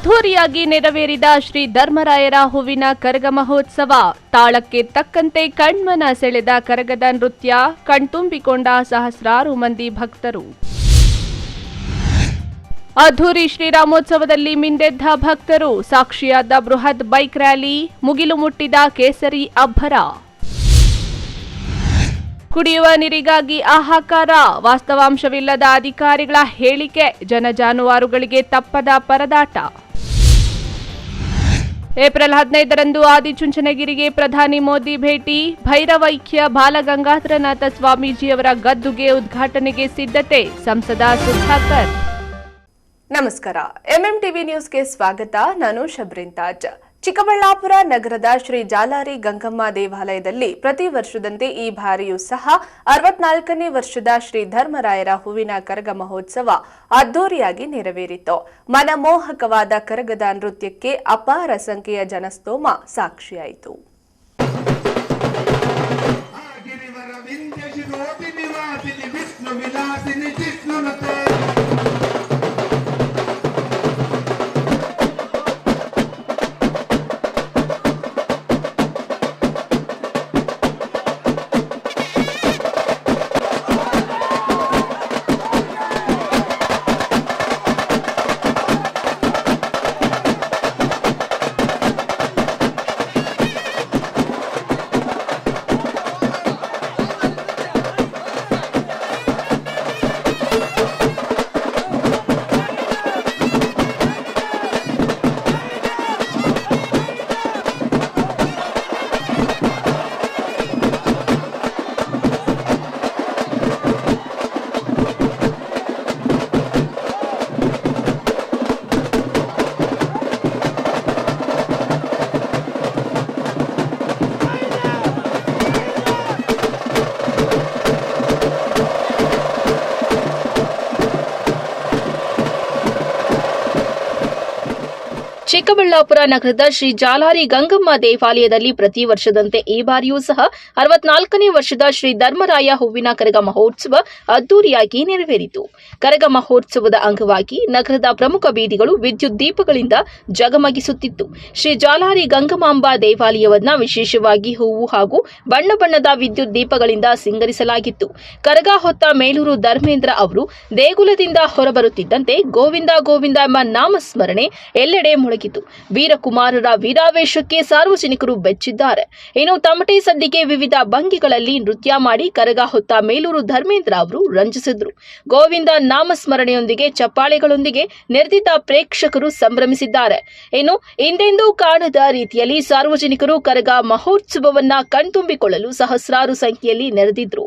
ಅದ್ಧೂರಿಯಾಗಿ ನೆರವೇರಿದ ಶ್ರೀ ಧರ್ಮರಾಯರ ಹೂವಿನ ಕರಗ ಮಹೋತ್ಸವ. ತಾಳಕ್ಕೆ ತಕ್ಕಂತೆ ಕಣ್ಮನ ಸೆಳೆದ ಕರಗದ ನೃತ್ಯ, ಕಣ್ತುಂಬಿಕೊಂಡ ಸಹಸ್ರಾರು ಮಂದಿ ಭಕ್ತರು. ಅದ್ಧೂರಿ ಶ್ರೀರಾಮೋತ್ಸವದಲ್ಲಿ ಮಿಂದೆದ್ದ ಭಕ್ತರು, ಸಾಕ್ಷಿಯಾದ ಬೃಹತ್ ಬೈಕ್ ರ್ಯಾಲಿ, ಮುಗಿಲು ಮುಟ್ಟಿದ ಕೇಸರಿ ಅಬ್ಬರ. ಕುಡಿಯುವ ನೀರಿಗಾಗಿ ಹಾಹಾಕಾರ, ವಾಸ್ತವಾಂಶವಿಲ್ಲದ ಅಧಿಕಾರಿಗಳ ಹೇಳಿಕೆ, ಜನಜಾನುವಾರುಗಳಿಗೆ ತಪ್ಪದ ಪರದಾಟ. ಏಪ್ರಿಲ್ 15ರಂದು ಆದಿಚುಂಚನಗಿರಿಗೆ ಪ್ರಧಾನಿ ಮೋದಿ ಭೇಟಿ, ಭೈರವೈಕ್ಯ ಬಾಲಗಂಗಾಧರನಾಥ ಸ್ವಾಮೀಜಿಯವರ ಗದ್ದುಗೆ ಉದ್ಘಾಟನೆಗೆ ಸಿದ್ಧತೆ, ಸಂಸದ ಸುಧಾಕರ್. ನಮಸ್ಕಾರ, ಎಂಎಂಟಿವಿ ನ್ಯೂಸ್ಗೆ ಸ್ವಾಗತ. ನಾನು ಶಬ್ರಿನ್ ತಾಜ್. ಚಿಕ್ಕಬಳ್ಳಾಪುರ ನಗರದ ಶ್ರೀ ಜಾಲಾರಿ ಗಂಗಮ್ಮ ದೇವಾಲಯದಲ್ಲಿ ಪ್ರತಿ ವರ್ಷದಂತೆ ಈ ಬಾರಿಯೂ ಸಹ 64ನೇ ವರ್ಷದ ಶ್ರೀ ಧರ್ಮರಾಯರ ಹೂವಿನ ಕರಗ ಮಹೋತ್ಸವ ಅದ್ದೂರಿಯಾಗಿ ನೆರವೇರಿತು. ಮನಮೋಹಕವಾದ ಕರಗದ ನೃತ್ಯಕ್ಕೆ ಅಪಾರ ಸಂಖ್ಯೆಯ ಜನಸ್ತೋಮ ಸಾಕ್ಷಿಯಾಯಿತು. ಚಿಕ್ಕಬಳ್ಳಾಪುರ ನಗರದ ಶ್ರೀ ಜಾಲಾರಿ ಗಂಗಮ್ಮ ದೇವಾಲಯದಲ್ಲಿ ಪ್ರತಿ ವರ್ಷದಂತೆ ಈ ಬಾರಿಯೂ ಸಹ 64ನೇ ವರ್ಷದ ಶ್ರೀ ಧರ್ಮರಾಯ ಹೂವಿನ ಕರಗ ಮಹೋತ್ಸವ ಅದ್ದೂರಿಯಾಗಿ ನೆರವೇರಿತು. ಕರಗ ಮಹೋತ್ಸವದ ಅಂಗವಾಗಿ ನಗರದ ಪ್ರಮುಖ ಬೀದಿಗಳು ವಿದ್ಯುತ್ ದೀಪಗಳಿಂದ ಜಗಮಗಿಸುತ್ತಿತ್ತು. ಶ್ರೀ ಜಾಲಾರಿ ಗಂಗಮಾಂಬಾ ದೇವಾಲಯವನ್ನ ವಿಶೇಷವಾಗಿ ಹೂವು ಹಾಗೂ ಬಣ್ಣ ಬಣ್ಣದ ವಿದ್ಯುತ್ ದೀಪಗಳಿಂದ ಸಿಂಗರಿಸಲಾಗಿತ್ತು. ಕರಗ ಹೊತ್ತ ಮೇಲೂರು ಧರ್ಮೇಂದ್ರ ಅವರು ದೇಗುಲದಿಂದ ಹೊರಬರುತ್ತಿದ್ದಂತೆ ಗೋವಿಂದ ಗೋವಿಂದ ಎಂಬ ನಾಮಸ್ಮರಣೆ ಎಲ್ಲೆಡೆ ಮೊಳಗಿತು. ವೀರಕುಮಾರರ ವೀರಾವೇಶಕ್ಕೆ ಸಾರ್ವಜನಿಕರು ಬೆಚ್ಚಿದ್ದಾರೆ. ಇನ್ನು ತಮಟೆ ಸದ್ದಿಗೆ ವಿವಿಧ ಭಂಗಿಗಳಲ್ಲಿ ನೃತ್ಯ ಮಾಡಿ ಕರಗ ಹೊತ್ತ ಮೇಲೂರು ಧರ್ಮೇಂದ್ರ ಅವರು ರಂಜಿಸಿದ್ರು. ಗೋವಿಂದ ನಾಮಸ್ಮರಣೆಯೊಂದಿಗೆ ಚಪ್ಪಾಳೆಗಳೊಂದಿಗೆ ನೆರೆದಿದ್ದ ಪ್ರೇಕ್ಷಕರು ಸಂಭ್ರಮಿಸಿದ್ದಾರೆ. ಇನ್ನು ಹಿಂದೆಂದೂ ಕಾಣದ ರೀತಿಯಲ್ಲಿ ಸಾರ್ವಜನಿಕರು ಕರಗ ಮಹೋತ್ಸವವನ್ನ ಕಣ್ತುಂಬಿಕೊಳ್ಳಲು ಸಹಸ್ರಾರು ಸಂಖ್ಯೆಯಲ್ಲಿ ನೆರೆದಿದ್ರು.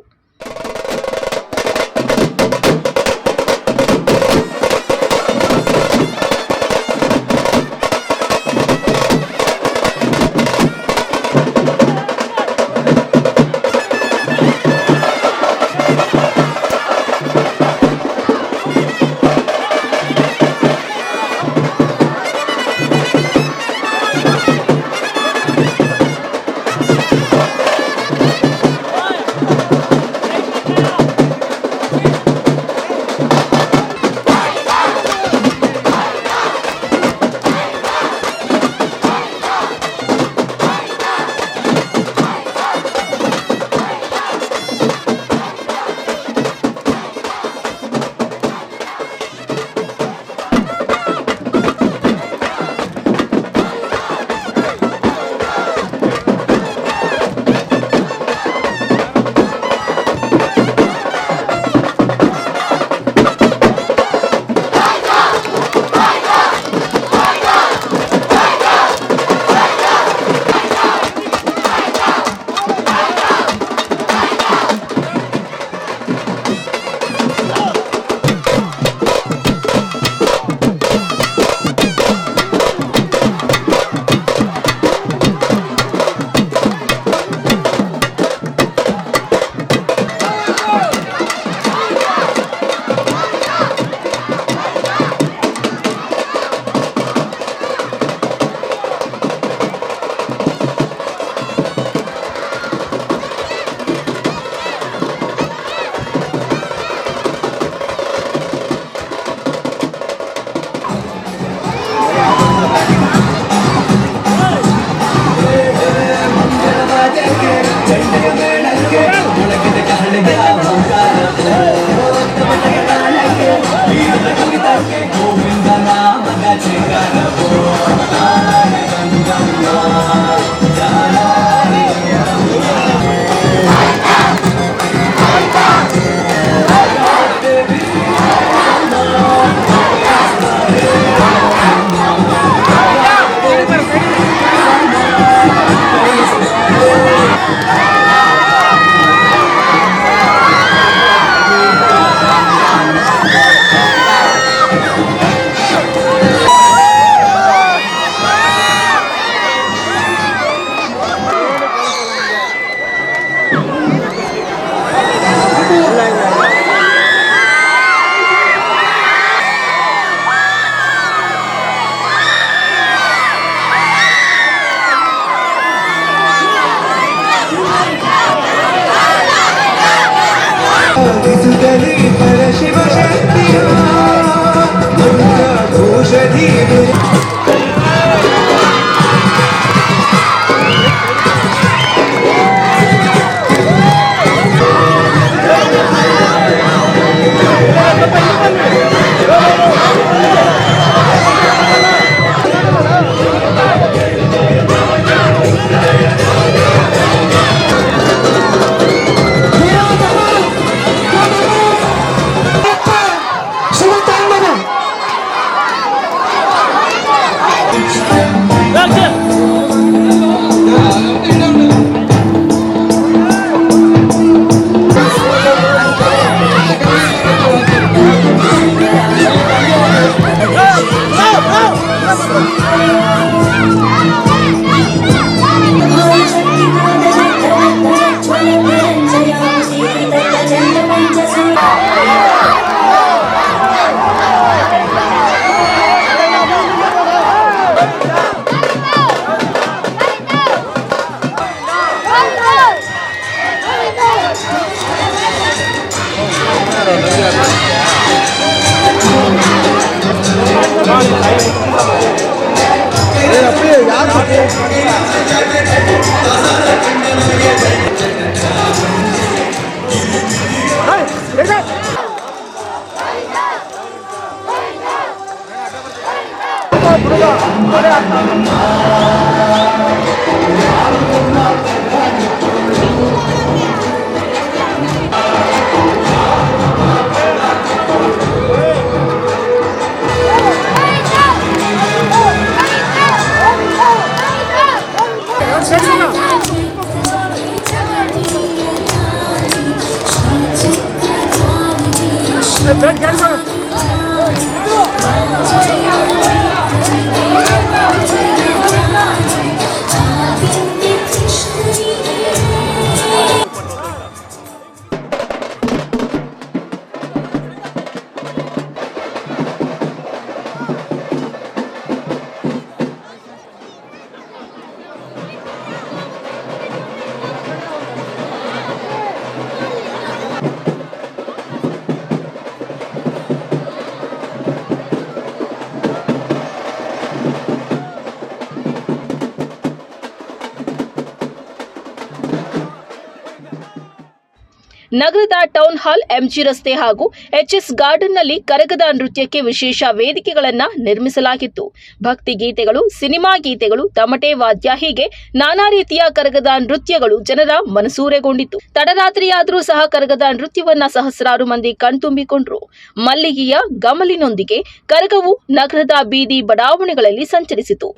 ನಗರದ ಟೌನ್ ಹಾಲ್, ಎಂಜಿ ರಸ್ತೆ ಹಾಗೂ ಎಚ್ಎಸ್ ಗಾರ್ಡನ್ನಲ್ಲಿ ಕರಗದ ನೃತ್ಯಕ್ಕೆ ವಿಶೇಷ ವೇದಿಕೆಗಳನ್ನು ನಿರ್ಮಿಸಲಾಗಿತ್ತು. ಭಕ್ತಿ ಗೀತೆಗಳು, ಸಿನಿಮಾ ಗೀತೆಗಳು, ತಮಟೆ ವಾದ್ಯ ಹೀಗೆ ನಾನಾ ರೀತಿಯ ಕರಗದ ನೃತ್ಯಗಳು ಜನರ ಮನಸೂರೆಗೊಂಡಿತ್ತು. ತಡರಾತ್ರಿಯಾದರೂ ಸಹ ಕರಗದ ನೃತ್ಯವನ್ನ ಸಹಸ್ರಾರು ಮಂದಿ ಕಣ್ತುಂಬಿಕೊಂಡರು. ಮಲ್ಲಿಗೆಯ ಗಮಲಿನೊಂದಿಗೆ ಕರಗವು ನಗರದ ಬೀದಿ ಬಡಾವಣೆಗಳಲ್ಲಿ ಸಂಚರಿಸಿತು.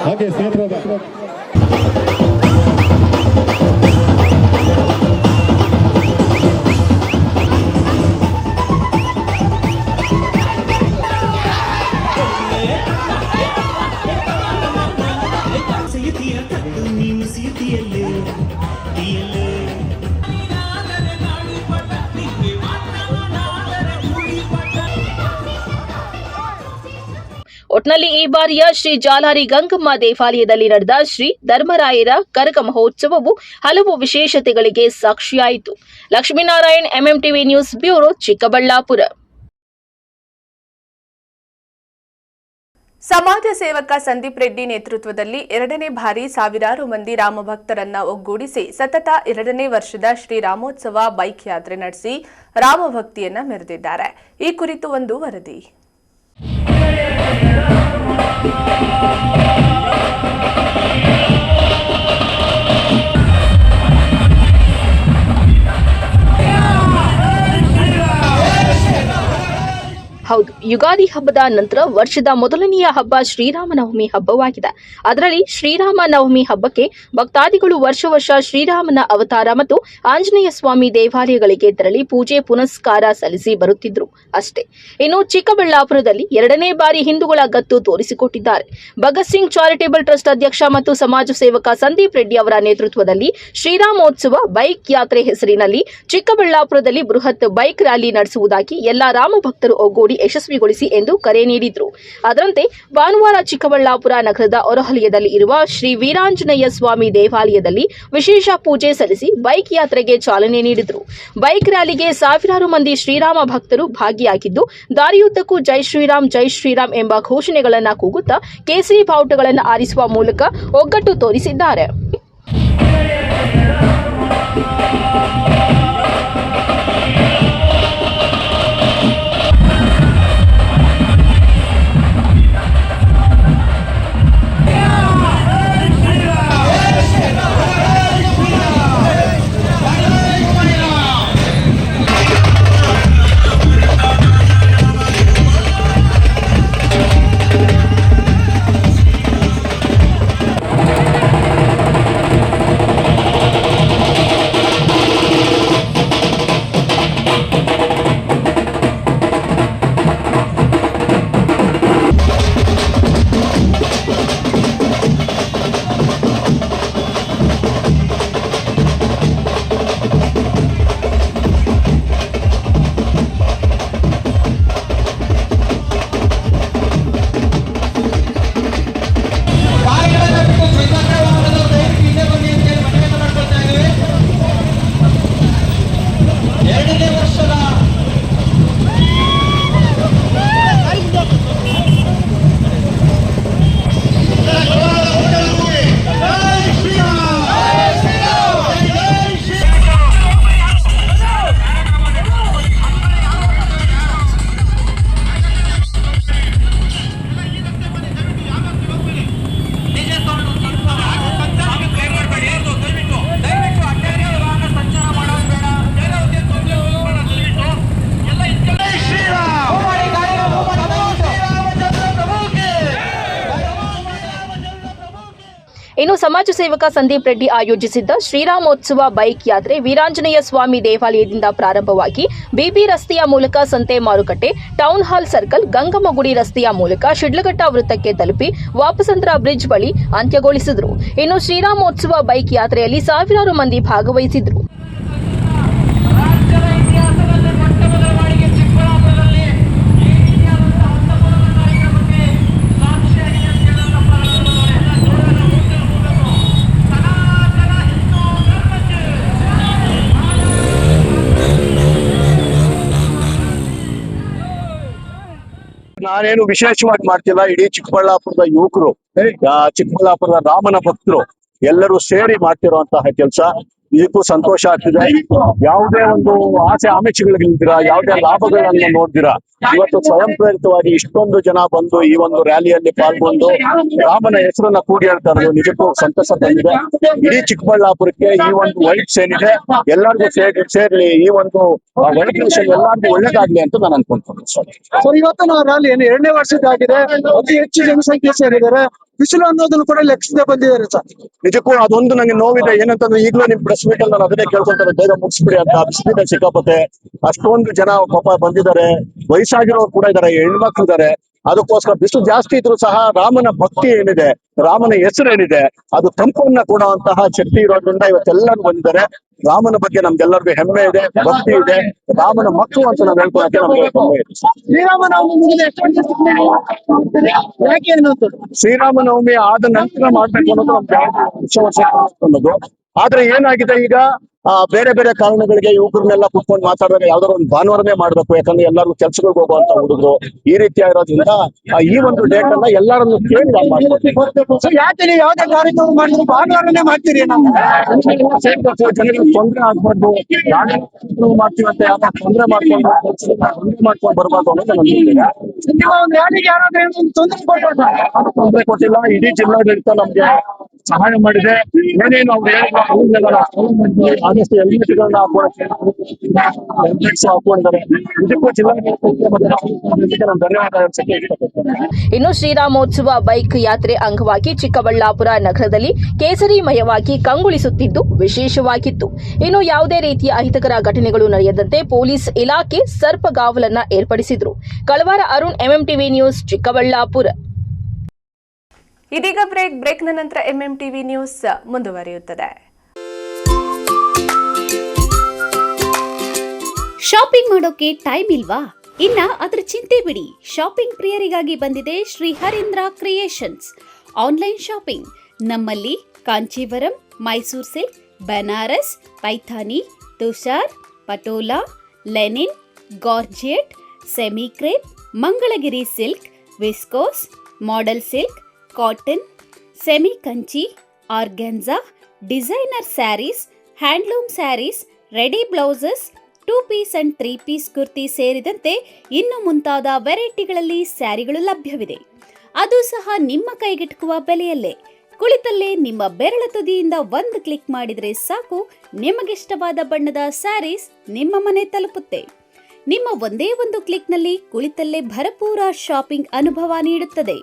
ಹಾಗೆ ಸೇತುವೆ ಒಟ್ನಲ್ಲಿ ಈ ಬಾರಿಯ ಶ್ರೀ ಜಾಲಾರಿ ಗಂಗಮ್ಮ ದೇವಾಲಯದಲ್ಲಿ ನಡೆದ ಶ್ರೀ ಧರ್ಮರಾಯರ ಕರಗ ಮಹೋತ್ಸವವು ಹಲವು ವಿಶೇಷತೆಗಳಿಗೆ ಸಾಕ್ಷಿಯಾಯಿತು. Lakshminarayan, MMTV news bureau, Chikkaballapur. ಸಮಾಜ ಸೇವಕ ಸಂದೀಪ್ ರೆಡ್ಡಿ ನೇತೃತ್ವದಲ್ಲಿ 2ನೇ ಬಾರಿ ಸಾವಿರಾರು ಮಂದಿ ರಾಮಭಕ್ತರನ್ನ ಒಗ್ಗೂಡಿಸಿ ಸತತ 2ನೇ ವರ್ಷದ ಶ್ರೀರಾಮೋತ್ಸವ ಬೈಕ್ ಯಾತ್ರೆ ನಡೆಸಿ ರಾಮಭಕ್ತಿಯನ್ನ ಮೆರೆದಿದ್ದಾರೆ. ಈ ಕುರಿತು ಒಂದು ವರದಿ. ಹೌದು, ಯುಗಾದಿ ಹಬ್ಬದ ನಂತರ ವರ್ಷದ ಮೊದಲನೆಯ ಹಬ್ಬ ಶ್ರೀರಾಮನವಮಿ ಹಬ್ಬವಾಗಿದೆ. ಅದರಲ್ಲಿ ಶ್ರೀರಾಮನವಮಿ ಹಬ್ಬಕ್ಕೆ ಭಕ್ತಾದಿಗಳು ವರ್ಷ ಶ್ರೀರಾಮನ ಅವತಾರ ಮತ್ತು ಆಂಜನೇಯ ಸ್ವಾಮಿ ದೇವಾಲಯಗಳಿಗೆ ತೆರಳಿ ಪೂಜೆ ಪುನಸ್ಕಾರ ಸಲ್ಲಿಸಿ ಬರುತ್ತಿದ್ರು ಅಷ್ಟೇ. ಇನ್ನು ಚಿಕ್ಕಬಳ್ಳಾಪುರದಲ್ಲಿ 2ನೇ ಬಾರಿ ಹಿಂದೂಗಳ ಗತ್ತು ತೋರಿಸಿಕೊಟ್ಟಿದ್ದಾರೆ. ಭಗತ್ ಸಿಂಗ್ ಚಾರಿಟೇಬಲ್ ಟ್ರಸ್ಟ್ ಅಧ್ಯಕ್ಷ ಮತ್ತು ಸಮಾಜ ಸೇವಕ ಸಂದೀಪ್ ರೆಡ್ಡಿ ಅವರ ನೇತೃತ್ವದಲ್ಲಿ ಶ್ರೀರಾಮೋತ್ಸವ ಬೈಕ್ ಯಾತ್ರೆ ಹೆಸರಿನಲ್ಲಿ ಚಿಕ್ಕಬಳ್ಳಾಪುರದಲ್ಲಿ ಬೃಹತ್ ಬೈಕ್ ರ್ಯಾಲಿ ನಡೆಸುವುದಾಗಿ ಎಲ್ಲಾ ರಾಮ ಭಕ್ತರು ಒಗ್ಗೂಡಿ ಯಶಸ್ವಿಗೊಳಿಸಿ ಎಂದು ಕರೆ ನೀಡಿದ್ರು. ಅದರಂತೆ ಭಾನುವಾರ ಚಿಕ್ಕಬಳ್ಳಾಪುರ ನಗರದ ಹೊರವಲಯದಲ್ಲಿ ಇರುವ ಶ್ರೀ ವೀರಾಂಜನೇಯ ಸ್ವಾಮಿ ದೇವಾಲಯದಲ್ಲಿ ವಿಶೇಷ ಪೂಜೆ ಸಲ್ಲಿಸಿ ಬೈಕ್ ಯಾತ್ರೆಗೆ ಚಾಲನೆ ನೀಡಿದರು. ಬೈಕ್ ರ್ಯಾಲಿಗೆ ಸಾವಿರಾರು ಮಂದಿ ಶ್ರೀರಾಮ ಭಕ್ತರು ಭಾಗಿಯಾಗಿದ್ದು, ದಾರಿಯುದ್ದಕ್ಕೂ ಜೈ ಶ್ರೀರಾಮ್ ಎಂಬ ಘೋಷಣೆಗಳನ್ನು ಕೂಗುತ್ತಾ ಕೇಸರಿ ಬಾವುಟಗಳನ್ನು ಆರಿಸುವ ಮೂಲಕ ಒಗ್ಗಟ್ಟು ತೋರಿಸಿದ್ದಾರೆ. ಇನ್ನು ಸಮಾಜ ಸೇವಕ ಸಂದೀಪ್ ರೆಡ್ಡಿ ಆಯೋಜಿಸಿದ್ದ ಶ್ರೀರಾಮೋತ್ಸವ ಬೈಕ್ ಯಾತ್ರೆ ವೀರಾಂಜನೇಯ ಸ್ವಾಮಿ ದೇವಾಲಯದಿಂದ ಪ್ರಾರಂಭವಾಗಿ ಬಿಬಿ ರಸ್ತೆಯ ಮೂಲಕ ಸಂತೆ ಮಾರುಕಟ್ಟೆ, ಟೌನ್ ಹಾಲ್ ಸರ್ಕಲ್, ಗಂಗಮ್ಮಗುಡಿ ರಸ್ತೆಯ ಮೂಲಕ ಶಿಡ್ಲಘಟ್ಟ ವೃತ್ತಕ್ಕೆ ತಲುಪಿ ವಾಪಸಂದ್ರ ಬ್ರಿಡ್ಜ್ ಬಳಿ ಅಂತ್ಯಗೊಳಿಸಿದರು. ಇನ್ನು ಶ್ರೀರಾಮೋತ್ಸವ ಬೈಕ್ ಯಾತ್ರೆಯಲ್ಲಿ ಸಾವಿರಾರು ಮಂದಿ ಭಾಗವಹಿಸಿದ್ರು. ನಾನೇನು ವಿಶೇಷವಾಗಿ ಮಾಡ್ತಿಲ್ಲ. ಇಡೀ ಚಿಕ್ಕಬಳ್ಳಾಪುರದ ಯುವಕರು, ಚಿಕ್ಕಬಳ್ಳಾಪುರದ ರಾಮನ ಭಕ್ತರು ಎಲ್ಲರೂ ಸೇರಿ ಮಾಡ್ತಿರುವಂತಹ ಕೆಲಸ. ಇದಕ್ಕೂ ಸಂತೋಷ ಆಗ್ತಿದೆ. ಯಾವುದೇ ಒಂದು ಆಸೆ ಆಮಿಷಗಳಿಲ್ದಿರಾ, ಯಾವುದೇ ಲಾಭಗಳನ್ನ ನೋಡ್ದಿರಾ ಇವತ್ತು ಸ್ವಯಂ ಪ್ರೇರಿತವಾಗಿ ಇಷ್ಟೊಂದು ಜನ ಬಂದು ಈ ಒಂದು ರ್ಯಾಲಿಯಲ್ಲಿ ಪಾಲ್ಗೊಂಡು ರಾಮನ ಹೆಸರನ್ನ ಕೂಡಿ ಹೇಳ್ತಾ ಇರೋದು ನಿಜಕ್ಕೂ ಸಂತಸ ತಂದಿದೆ. ಇಡೀ ಚಿಕ್ಕಬಳ್ಳಾಪುರಕ್ಕೆ ಈ ಒಂದು ವೈಬ್ಸ್ ಏನಿದೆ ಎಲ್ಲರಿಗೂ ಸೇರ್ಲಿ, ಈ ಒಂದು ವೈಬ್ರೇಷನ್ ಎಲ್ಲರಿಗೂ ಒಳ್ಳೇದಾಗ್ಲಿ ಅಂತ ನಾನು ಅನ್ಕೊಂತೀನಿ. ಸರ್, ಇವತ್ತು ರ್ಯಾಲಿ ಏನು 2ನೇ ವರ್ಷದ್ದಾಗಿದೆ. ಅತಿ ಹೆಚ್ಚು ಜನಸಂಖ್ಯೆ ಸೇರಿದ್ದಾರೆ. ಬಿಸಿಲು ಅನ್ನೋದನ್ನು ಕೂಡ ಲೆಕ್ಕಿಸದೆ ಬಂದಿದ್ದಾರೆ ಸರ್. ನಿಜಕ್ಕೂ ಅದೊಂದು ನಂಗೆ ನೋವಿದೆ. ಏನಂತಂದ್ರೆ ಈಗಲೂ ನಿಮ್ ಪ್ರೆಸ್ ಮೀಟ್ ಅಲ್ಲಿ ನಾನು ಅದನ್ನೇ ಕೇಳ್ಕೊಂತಾರೆ, ಬೇಗ ಮುಗಿಸ್ಬಿಡಿ ಅಂತ. ಬಿಸಿಲಿದೆ ಸಿಕ್ಕಾಪತ್ತೆ, ಅಷ್ಟೊಂದು ಜನ ಪಾಪ ಬಂದಿದ್ದಾರೆ. ವಯಸ್ಸಾಗಿರೋರು ಕೂಡ ಇದಾರೆ, ಹೆಣ್ಮಕ್ಳು ಇದಾರೆ. ಅದಕ್ಕೋಸ್ಕರ ಬಿಸಿಲು ಜಾಸ್ತಿ ಇದ್ರು ಸಹ ರಾಮನ ಭಕ್ತಿ ಏನಿದೆ, ರಾಮನ ಹೆಸರು ಏನಿದೆ, ಅದು ತಂಪನ್ನ ಕೊಡುವಂತಹ ಶಕ್ತಿ ಇರೋದ್ರಿಂದ ಇವತ್ತೆಲ್ಲರೂ ಬಂದಿದ್ದಾರೆ. ರಾಮನ ಬಗ್ಗೆ ನಮ್ಗೆಲ್ಲರಿಗೂ ಹೆಮ್ಮೆ ಇದೆ, ಭಕ್ತಿ ಇದೆ. ರಾಮನ ಮಕ್ಕಳು ಅಂತ ನಾವು ಹೇಳ್ಕೊಳಕ್ಕೆ ನಮ್ಗೆ ಹೆಮ್ಮೆ ಇದೆ. ಶ್ರೀರಾಮನವಮಿ ಮುಗಿದ ಯಾಕೆ ಅನ್ನೋದು ಶ್ರೀರಾಮನವಮಿ ಆದ ನಂತರ ಮಾಡ್ಬೇಕು ಅನ್ನೋದು ನಮ್ಗೆ ವರ್ಷ ಅನ್ನೋದು. ಆದ್ರೆ ಏನಾಗಿದೆ ಈಗ ಬೇರೆ ಬೇರೆ ಕಾರಣಗಳಿಗೆ ಯುವಕರನ್ನೆಲ್ಲ ಕುತ್ಕೊಂಡು ಮಾತಾಡಿದ್ರೆ ಯಾವ್ದಾದ್ರು ಒಂದು ಭಾನುವಾರನೇ ಮಾಡ್ಬೇಕು, ಯಾಕಂದ್ರೆ ಎಲ್ಲರೂ ಕೆಲ್ಸಗಳಿಗೆ ಹೋಗುವಂತ ಹುಡುಗರು ಈ ರೀತಿ ಆಗಿರೋದ್ರಿಂದ ಈ ಒಂದು ಡೇಟ್ ಅನ್ನ ಎಲ್ಲರನ್ನು ಕೇಳಿ ಮಾಡ್ಬೇಕು. ಸೊ ಯಾಕೆ ನೀವು ಯಾವ್ದೇ ಕಾರ್ಯಕ್ರಮ ಮಾಡಿದ್ರು ಭಾನುವಾರನೇ ಮಾಡ್ತೀರಿ? ಸೇರ್ಬೇಕು, ಜನಗಳಿಗೆ ತೊಂದರೆ ಆಗ್ಬಾರ್ದು. ಯಾವ್ದೇ ಮಾಡ್ತೀವಿ ಅಂತ ಯಾವ್ದೋ ತೊಂದರೆ ಮಾಡ್ಕೊಂಡು ಬರ್ಬಾರ್ದು ಅನ್ನೋದು ನಮ್ಗೆ ನಿಮ್ಮ ಒಂದು ರ್ಯಾಲಿಗೆ ಯಾರಾದ್ರೂ ತೊಂದರೆ ಕೊಟ್ಟಿಲ್ಲ. ಇಡೀ ಜಿಲ್ಲಾಡಳಿತ ನಮ್ಗೆ ಸಹಾಯ ಮಾಡಿದೆ. ಏನೇನು ಅವ್ರು ಆದಷ್ಟು ಹೆಲ್ಮೆಟ್ಗಳನ್ನ ಹಾಕೊಂಡಿದ್ದಾರೆ. ಇದಕ್ಕೂ ಜಿಲ್ಲಾಡಳಿತಕ್ಕೆ ನಾನು ಧನ್ಯವಾದ ಅನ್ಸಕ್ಕೆ ಇಷ್ಟಪಡ್ತೇನೆ. ಇನ್ನು ಶ್ರೀರಾಮೋತ್ಸವ ಬೈಕ್ ಯಾತ್ರೆ ಅಂಗವಾಗಿ ಚಿಕ್ಕಬಳ್ಳಾಪುರ ನಗರದಲ್ಲಿ ಕೇಸರಿಮಯವಾಗಿ ಕಂಗೊಳಿಸುತ್ತಿದ್ದು ವಿಶೇಷವಾಗಿತ್ತು. ಇನ್ನು ಯಾವುದೇ ರೀತಿಯ ಅಹಿತಕರ ಘಟನೆಗಳು ನಡೆಯದಂತೆ ಪೊಲೀಸ್ ಇಲಾಖೆ ಸರ್ಪಗಾವಲನ್ನ ಏರ್ಪಡಿಸಿದ್ರು. Kalavara Arun, MMTV news, Chikkaballapur. ಇದೀಗ ಬ್ರೇಕ್ನ ನಂತರ ಎಂಎಂಟಿವಿ ನ್ಯೂಸ್ ಮುಂದುವರಿಯುತ್ತದೆ. ಶಾಪಿಂಗ್ ಮಾಡೋಕೆ ಟೈಮ್ ಇಲ್ವಾ? ಇನ್ನ ಅದರ ಚಿಂತೆ ಬಿಡಿ. ಶಾಪಿಂಗ್ ಪ್ರಿಯರಿಗಾಗಿ ಬಂದಿದೆ Shri Harindra creations online shopping. ನಮ್ಮಲ್ಲಿ Kanchivaram, Mysuru silk, Banaras, Paithani, Tussar, Patola, linen, georgette, semi crepe, Mangalagiri silk, viscose, model silk, cotton, semi Kanchi, organza, designer sarees, handloom sarees, ready blouses, 2 piece and 3 piece kurti ಸೇರಿದಂತೆ ಇನ್ನು ಮುಂತಾದ ವೆರೈಟಿಗಳಲ್ಲಿ ಸ್ಯಾರಿಗಳು ಲಭ್ಯವಿದೆ. ಅದು ಸಹ ನಿಮ್ಮ ಕೈಗೆಟುಕುವ ಬೆಲೆಯಲ್ಲೇ. ಕುಳಿತಲ್ಲೇ ನಿಮ್ಮ ಬೆರಳ ತುದಿಯಿಂದ ಒಂದು ಕ್ಲಿಕ್ ಮಾಡಿದರೆ ಸಾಕು, ನಿಮಗಿಷ್ಟವಾದ ಬಣ್ಣದ ಸ್ಯಾರೀಸ್ ನಿಮ್ಮ ಮನೆ ತಲುಪುತ್ತೆ. ನಿಮ್ಮ ಒಂದೇ ಒಂದು ಕ್ಲಿಕ್ನಲ್ಲಿ ಕುಳಿತಲ್ಲೇ ಭರಪೂರ ಶಾಪಿಂಗ್ ಅನುಭವ ನೀಡುತ್ತದೆ.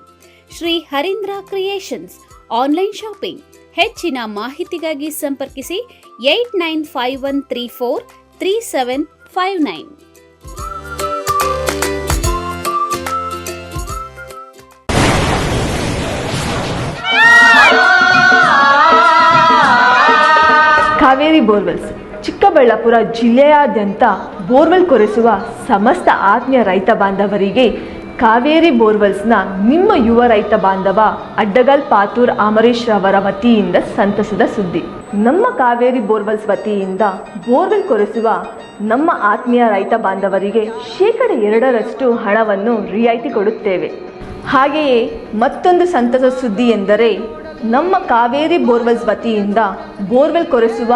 Shri Harindra creations online shopping. ಹೆಚ್ಚಿನ ಮಾಹಿತಿಗಾಗಿ ಸಂಪರ್ಕಿಸಿ 8951343759. ಕಾವೇರಿ ಬೋರ್ವೆಲ್ಸ್ ಚಿಕ್ಕಬಳ್ಳಾಪುರ ಜಿಲ್ಲೆಯಾದ್ಯಂತ ಬೋರ್ವೆಲ್ ಕೊರೆಸುವ ಸಮಸ್ತ ಆತ್ಮೀಯ ರೈತ ಬಾಂಧವರಿಗೆ ಕಾವೇರಿ ಬೋರ್ವೆಲ್ಸ್ನ ನಿಮ್ಮ ಯುವ ರೈತ ಬಾಂಧವ ಅಡ್ಡಗಲ್ ಪಾತೂರ್ ಅಮರೇಶ್ ರವರ ವತಿಯಿಂದ ಸಂತಸದ ಸುದ್ದಿ. ನಮ್ಮ ಕಾವೇರಿ ಬೋರ್ವೆಲ್ಸ್ ವತಿಯಿಂದ ಬೋರ್ವೆಲ್ ಕೊರೆಸುವ ನಮ್ಮ ಆತ್ಮೀಯ ರೈತ ಬಾಂಧವರಿಗೆ 2% ಹಣವನ್ನು ರಿಯಾಯಿತಿ ಕೊಡುತ್ತೇವೆ. ಹಾಗೆಯೇ ಮತ್ತೊಂದು ಸಂತಸ ಸುದ್ದಿ ಎಂದರೆ ನಮ್ಮ ಕಾವೇರಿ ಬೋರ್ವೆಲ್ಸ್ ವತಿಯಿಂದ ಬೋರ್ವೆಲ್ ಕೊರೆಸುವ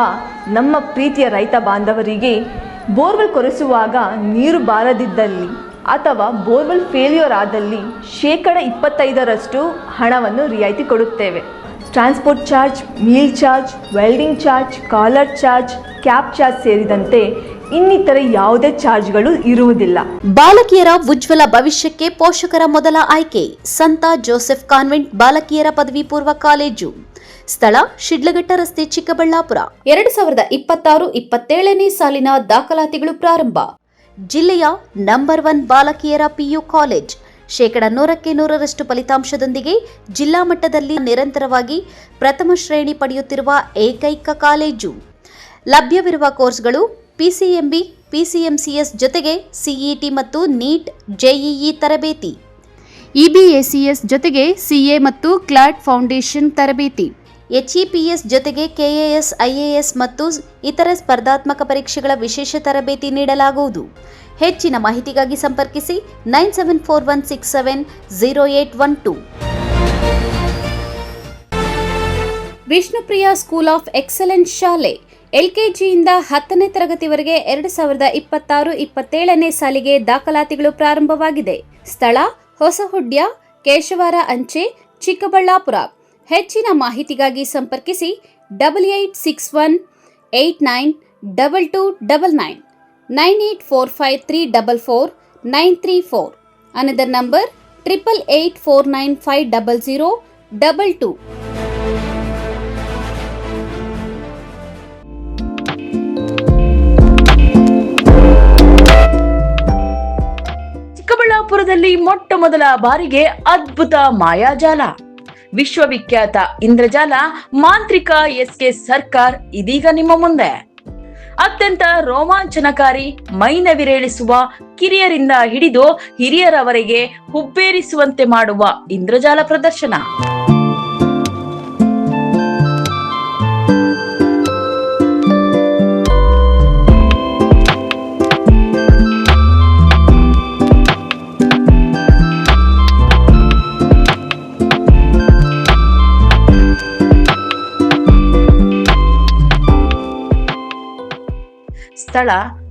ನಮ್ಮ ಪ್ರೀತಿಯ ರೈತ ಬಾಂಧವರಿಗೆ ಬೋರ್ವೆಲ್ ಕೊರೆಸುವಾಗ ನೀರು ಬಾರದಿದ್ದಲ್ಲಿ ಅಥವಾ ಬೋರ್ವೆಲ್ ಫೇಲ್ಯೂರ್ ಆದಲ್ಲಿ 25% ಹಣವನ್ನು ರಿಯಾಯಿತಿ ಕೊಡುತ್ತೇವೆ. Transport charge, meal charge, welding charge, collar charge, cab charge ಸೇರಿದಂತೆ ಇನ್ನಿತರ ಯಾವುದೇ ಚಾರ್ಜ್ಗಳು ಇರುವುದಿಲ್ಲ. ಬಾಲಕಿಯರ ಉಜ್ವಲ ಭವಿಷ್ಯಕ್ಕೆ ಪೋಷಕರ ಮೊದಲ ಆಯ್ಕೆ ಸಂತ ಜೋಸೆಫ್ ಕಾನ್ವೆಂಟ್ ಬಾಲಕಿಯರ ಪದವಿ ಪೂರ್ವ ಕಾಲೇಜು. ಸ್ಥಳ ಶಿಡ್ಲಘಟ್ಟ ರಸ್ತೆ, ಚಿಕ್ಕಬಳ್ಳಾಪುರ. 2026-27ನೇ ಸಾಲಿನ ದಾಖಲಾತಿಗಳು ಪ್ರಾರಂಭ. ಜಿಲ್ಲೆಯ ನಂಬರ್ 1 ಬಾಲಕಿಯರ ಪಿಯು ಕಾಲೇಜ್. 100% ಫಲಿತಾಂಶದೊಂದಿಗೆ ಜಿಲ್ಲಾ ಮಟ್ಟದಲ್ಲಿ ನಿರಂತರವಾಗಿ ಪ್ರಥಮ ಶ್ರೇಣಿ ಪಡೆಯುತ್ತಿರುವ ಏಕೈಕ ಕಾಲೇಜು. ಲಭ್ಯವಿರುವ ಕೋರ್ಸ್ಗಳು PCMB, PCMCS ಜೊತೆಗೆ CET ಮತ್ತು ನೀಟ್, JEE ತರಬೇತಿ. EBACS ಜೊತೆಗೆ CA ಮತ್ತು ಕ್ಲಾಟ್ ಫೌಂಡೇಶನ್ ತರಬೇತಿ. HEPS ಜೊತೆಗೆ KAS, IAS ಮತ್ತು ಇತರ ಸ್ಪರ್ಧಾತ್ಮಕ ಪರೀಕ್ಷೆಗಳ ವಿಶೇಷ ತರಬೇತಿ ನೀಡಲಾಗುವುದು. ಹೆಚ್ಚಿನ ಮಾಹಿತಿಗಾಗಿ ಸಂಪರ್ಕಿಸಿ 9741670812. ವಿಷ್ಣುಪ್ರಿಯ ಸ್ಕೂಲ್ ಆಫ್ ಎಕ್ಸಲೆನ್ಸ್ ಶಾಲೆ ಎಲ್ಕೆಜಿಯಿಂದ 10ನೇ ತರಗತಿವರೆಗೆ 2026-27ನೇ ಸಾಲಿಗೆ ದಾಖಲಾತಿಗಳು ಪ್ರಾರಂಭವಾಗಿದೆ. ಸ್ಥಳ ಹೊಸಹುಡ್ಯ, ಕೇಶವಾರ ಅಂಚೆ, ಚಿಕ್ಕಬಳ್ಳಾಪುರ. ಹೆಚ್ಚಿನ ಮಾಹಿತಿಗಾಗಿ ಸಂಪರ್ಕಿಸಿ 8861 892299 9845344934. Another number 8884950022. ಚಿಕ್ಕಬಳ್ಳಾಪುರದಲ್ಲಿ ಮೊಟ್ಟ ಮೊದಲ ಬಾರಿಗೆ ಅದ್ಭುತ ಮಾಯಾಜಾಲ. ವಿಶ್ವವಿಖ್ಯಾತ ಇಂದ್ರಜಾಲ ಮಾಂತ್ರಿಕ ಎಸ್.ಕೆ. ಸರ್ಕಾರ್ ಇದೀಗ ನಿಮ್ಮ ಮುಂದೆ. ಅತ್ಯಂತ ರೋಮಾಂಚನಕಾರಿ, ಮೈನವಿರೇಳಿಸುವ, ಕಿರಿಯರಿಂದ ಹಿಡಿದು ಹಿರಿಯರವರೆಗೆ ಹುಬ್ಬೇರಿಸುವಂತೆ ಮಾಡುವ ಇಂದ್ರಜಾಲ ಪ್ರದರ್ಶನ. ಸ್ಥಳ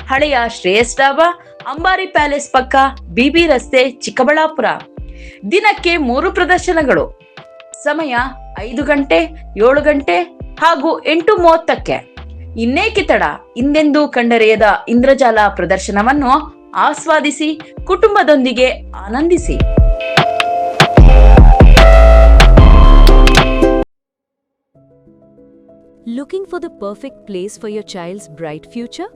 ಹಳೆಯ ಶ್ರೇಯಸ್ ಡಾಬಾ, ಅಂಬಾರಿ ಪ್ಯಾಲೇಸ್ ಪಕ್ಕ, ಬಿಬಿ ರಸ್ತೆ, ಚಿಕ್ಕಬಳ್ಳಾಪುರ. ದಿನಕ್ಕೆ 3 ಪ್ರದರ್ಶನಗಳು. ಸಮಯ 5 ಗಂಟೆ, 7 ಗಂಟೆ ಹಾಗೂ 8:30ಕ್ಕೆ. ಇನ್ನೇಕೆ ತಡ? ಹಿಂದೆಂದೂ ಕಂಡರೆಯದ ಇಂದ್ರಜಾಲ ಪ್ರದರ್ಶನವನ್ನು ಆಸ್ವಾದಿಸಿ ಕುಟುಂಬದೊಂದಿಗೆ ಆನಂದಿಸಿ. Looking for the perfect place for your child's bright future?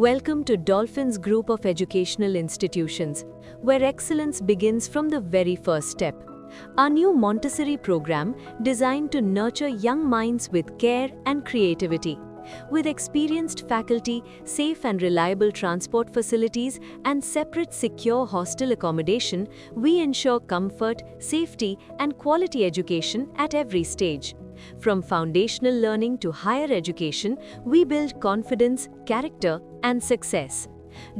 Welcome to Dolphins Group of Educational Institutions, where excellence begins from the very first step. Our new Montessori program designed to nurture young minds with care and creativity. With experienced faculty, safe and reliable transport facilities, and separate secure hostel accommodation, we ensure comfort, safety, and quality education at every stage. From foundational learning to higher education, we build confidence, character, and success.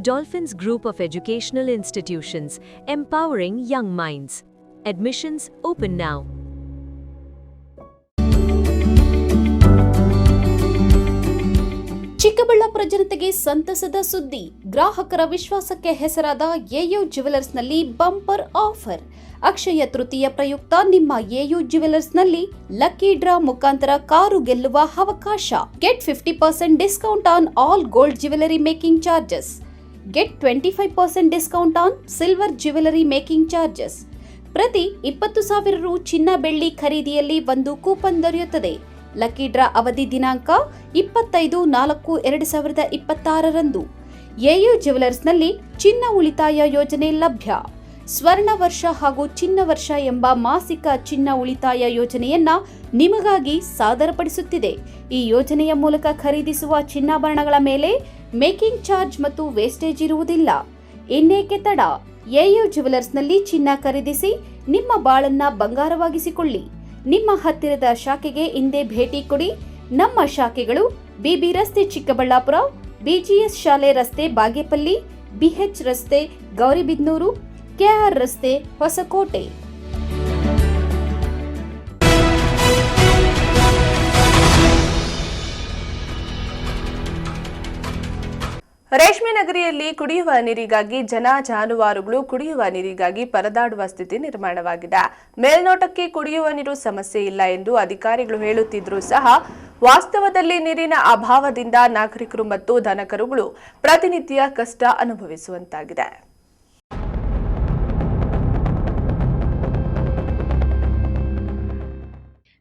Dolphins Group of Educational Institutions, empowering young minds. Admissions open now. Chikkaballapur ಜನತೆಗೆ ಸಂತಸದ ಸುದ್ದಿ. ಗ್ರಾಹಕರ ವಿಶ್ವಾಸಕ್ಕೆ ಹೆಸರಾದ AU ಜ್ಯುವೆಲರ್ಸ್ನಲ್ಲಿ bumper offer. Akshaya Tritiya ಪ್ರಯುಕ್ತ ನಿಮ್ಮ AU ಜ್ಯುವೆಲರ್ಸ್ನಲ್ಲಿ lucky draw ಮುಖಾಂತರ car ಗೆಲ್ಲುವ ಅವಕಾಶ. Get 50% discount on all gold jewellery making charges. Get 25% discount on silver jewellery making charges. ಪ್ರತಿ 20,000 ರು ಚಿನ್ನ ಬೆಳ್ಳಿ ಖರೀದಿಯಲ್ಲಿ ಒಂದು ಕೂಪನ್ ದೊರೆಯುತ್ತದೆ. ಲಕ್ಕಿ ಡ್ರಾ ಅವಧಿ ದಿನಾಂಕ 25/4/2026 ಎಯು ಜ್ಯುವೆಲರ್ಸ್ನಲ್ಲಿ ಚಿನ್ನ ಉಳಿತಾಯ ಯೋಜನೆ ಲಭ್ಯ. ಸ್ವರ್ಣ ವರ್ಷ ಹಾಗೂ ಚಿನ್ನ ವರ್ಷ ಎಂಬ ಮಾಸಿಕ ಚಿನ್ನ ಉಳಿತಾಯ ಯೋಜನೆಯನ್ನ ನಿಮಗಾಗಿ ಸಾದರಪಡಿಸುತ್ತಿದೆ. ಈ ಯೋಜನೆಯ ಮೂಲಕ ಖರೀದಿಸುವ ಚಿನ್ನಾಭರಣಗಳ ಮೇಲೆ ಮೇಕಿಂಗ್ ಚಾರ್ಜ್ ಮತ್ತು ವೇಸ್ಟೇಜ್ ಇರುವುದಿಲ್ಲ. ಇನ್ನೇಕೆ ತಡ? ಎಯು ಜ್ಯುವೆಲರ್ಸ್ನಲ್ಲಿ ಚಿನ್ನ ಖರೀದಿಸಿ ನಿಮ್ಮ ಬಾಳನ್ನ ಬಂಗಾರವಾಗಿಸಿಕೊಳ್ಳಿ. ನಿಮ್ಮ ಹತ್ತಿರದ ಶಾಖೆಗೆ ಇಂದೇ ಭೇಟಿ ಕೊಡಿ. ನಮ್ಮ ಶಾಖೆಗಳು ಬಿಬಿ ರಸ್ತೆ ಚಿಕ್ಕಬಳ್ಳಾಪುರ, ಬಿಜಿಎಸ್ ಶಾಲೆ ರಸ್ತೆ ಬಾಗೇಪಲ್ಲಿ, ಬಿಎಚ್ ರಸ್ತೆ ಗೌರಿಬಿದನೂರು, ಕೆಆರ್ ರಸ್ತೆ ಹೊಸಕೋಟೆ. ರೇಷ್ಮೆ ನಗರಿಯಲ್ಲಿ ಕುಡಿಯುವ ನೀರಿಗಾಗಿ ಜನ ಜಾನುವಾರುಗಳು ಕುಡಿಯುವ ನೀರಿಗಾಗಿ ಪರದಾಡುವ ಸ್ಥಿತಿ ನಿರ್ಮಾಣವಾಗಿದೆ. ಮೇಲ್ನೋಟಕ್ಕೆ ಕುಡಿಯುವ ನೀರು ಸಮಸ್ಯೆ ಇಲ್ಲ ಎಂದು ಅಧಿಕಾರಿಗಳು ಹೇಳುತ್ತಿದ್ದರೂ ಸಹ ವಾಸ್ತವದಲ್ಲಿ ನೀರಿನ ಅಭಾವದಿಂದ ನಾಗರಿಕರು ಮತ್ತು ದನಕರುಗಳು ಪ್ರತಿನಿತ್ಯ ಕಷ್ಟ ಅನುಭವಿಸುವಂತಾಗಿದೆ.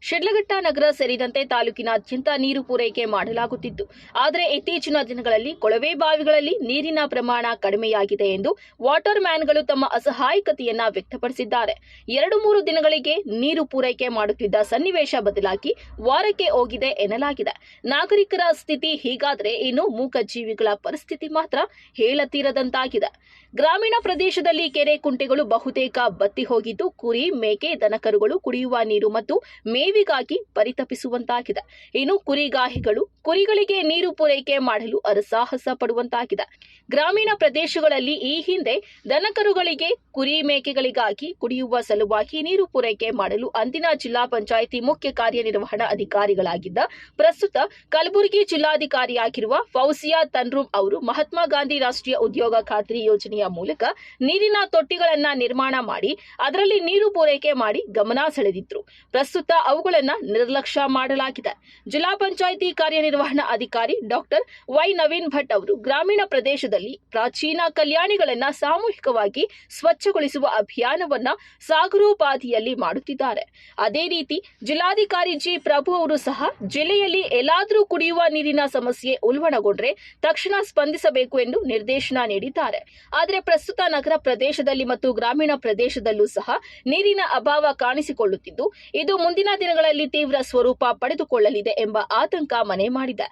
ಶಿಡ್ಲಘಟ್ಟ ನಗರ ಸೇರಿದಂತೆ ತಾಲೂಕಿನಾದ್ಯಂತ ನೀರು ಪೂರೈಕೆ ಮಾಡಲಾಗುತ್ತಿದ್ದು, ಆದರೆ ಇತ್ತೀಚಿನ ದಿನಗಳಲ್ಲಿ ಕೊಳವೆ ಬಾವಿಗಳಲ್ಲಿ ನೀರಿನ ಪ್ರಮಾಣ ಕಡಿಮೆಯಾಗಿದೆ ಎಂದು ವಾಟರ್ ಮ್ಯಾನ್ಗಳು ತಮ್ಮ ಅಸಹಾಯಕತೆಯನ್ನ ವ್ಯಕ್ತಪಡಿಸಿದ್ದಾರೆ. 2-3 ದಿನಗಳಿಗೆ ನೀರು ಪೂರೈಕೆ ಮಾಡುತ್ತಿದ್ದ ಸನ್ನಿವೇಶ ಬದಲಾಗಿ ವಾರಕ್ಕೆ ಹೋಗಿದೆ ಎನ್ನಲಾಗಿದೆ. ನಾಗರಿಕರ ಸ್ಥಿತಿ ಹೀಗಾದರೆ ಇನ್ನು ಮೂಕಜೀವಿಗಳ ಪರಿಸ್ಥಿತಿ ಮಾತ್ರ ಹೇಳತೀರದಂತಾಗಿದೆ. ಗ್ರಾಮೀಣ ಪ್ರದೇಶದಲ್ಲಿ ಕೆರೆ ಕುಂಟೆಗಳು ಬಹುತೇಕ ಬತ್ತಿ ಹೋಗಿದ್ದು, ಕುರಿ, ಮೇಕೆ, ದನಕರುಗಳು ಕುಡಿಯುವ ನೀರು ಮತ್ತು ಮೇವಿಗೆ ಮೇವಿಗಾಗಿ ಪರಿತಪಿಸುವಂತಾಗಿದೆ. ಇನ್ನು ಕುರಿಗಾಹಿಗಳು ಕುರಿಗಳಿಗೆ ನೀರು ಪೂರೈಕೆ ಮಾಡಲು ಹರಸಾಹಸ ಪಡುವಂತಾಗಿದೆ. ಗ್ರಾಮೀಣ ಪ್ರದೇಶಗಳಲ್ಲಿ ಈ ಹಿಂದೆ ದನಕರುಗಳಿಗೆ ಕುರಿ ಮೇಕೆಗಳಿಗಾಗಿ ಕುಡಿಯುವ ಸಲುವಾಗಿ ನೀರು ಪೂರೈಕೆ ಮಾಡಲು ಅಂದಿನ ಜಿಲ್ಲಾ ಪಂಚಾಯಿತಿ ಮುಖ್ಯ ಕಾರ್ಯನಿರ್ವಹಣಾ ಅಧಿಕಾರಿಗಳಾಗಿದ್ದ ಪ್ರಸ್ತುತ ಕಲಬುರಗಿ ಜಿಲ್ಲಾಧಿಕಾರಿಯಾಗಿರುವ ಫೌಜಿಯಾ ತನ್ರೂಮ್ ಅವರು ಮಹಾತ್ಮ ಗಾಂಧಿ ರಾಷ್ಟ್ರೀಯ ಉದ್ಯೋಗ ಖಾತ್ರಿ ಯೋಜನೆಯ ಮೂಲಕ ನೀರಿನ ತೊಟ್ಟಿಗಳನ್ನ ನಿರ್ಮಾಣ ಮಾಡಿ ಅದರಲ್ಲಿ ನೀರು ಪೂರೈಕೆ ಮಾಡಿ ಗಮನ ಸೆಳೆದಿದ್ರು. ಪ್ರಸ್ತುತ ಅವುಗಳನ್ನು ನಿರ್ಲಕ್ಷ್ಯ ಮಾಡಲಾಗಿದೆ. ಜಿಲ್ಲಾ ಪಂಚಾಯಿತಿ ಕಾರ್ಯನಿರ್ವಹಣಾ ಅಧಿಕಾರಿ ಡಾಕ್ಟರ್ ವೈ ನವೀನ್ ಭಟ್ ಅವರು ಗ್ರಾಮೀಣ ಪ್ರದೇಶದಲ್ಲಿ ಪ್ರಾಚೀನ ಕಲ್ಯಾಣಿಗಳನ್ನ ಸಾಮೂಹಿಕವಾಗಿ ಸ್ವಚ್ಛಗೊಳಿಸುವ ಅಭಿಯಾನವನ್ನ ಸಾಗರೋಪಾದಿಯಲ್ಲಿ ಮಾಡುತ್ತಿದ್ದಾರೆ. ಅದೇ ರೀತಿ ಜಿಲ್ಲಾಧಿಕಾರಿ ಜಿ ಪ್ರಭು ಅವರು ಸಹ ಜಿಲ್ಲೆಯಲ್ಲಿ ಎಲ್ಲಾದರೂ ಕುಡಿಯುವ ನೀರಿನ ಸಮಸ್ಯೆ ಉಲ್ಬಣಗೊಂಡ್ರೆ ತಕ್ಷಣ ಸ್ಪಂದಿಸಬೇಕು ಎಂದು ನಿರ್ದೇಶನ ನೀಡಿದ್ದಾರೆ. ಆದರೆ ಪ್ರಸ್ತುತ ನಗರ ಪ್ರದೇಶದಲ್ಲಿ ಮತ್ತು ಗ್ರಾಮೀಣ ಪ್ರದೇಶದಲ್ಲೂ ಸಹ ನೀರಿನ ಅಭಾವ ಕಾಣಿಸಿಕೊಳ್ಳುತ್ತಿದ್ದು, ಇದು ಮುಂದಿನ ದಿನಗಳಲ್ಲಿ ತೀವ್ರ ಸ್ವರೂಪ ಪಡೆದುಕೊಳ್ಳಲಿದೆ ಎಂಬ ಆತಂಕ ಮನೆ ಮಾಡಿದೆ.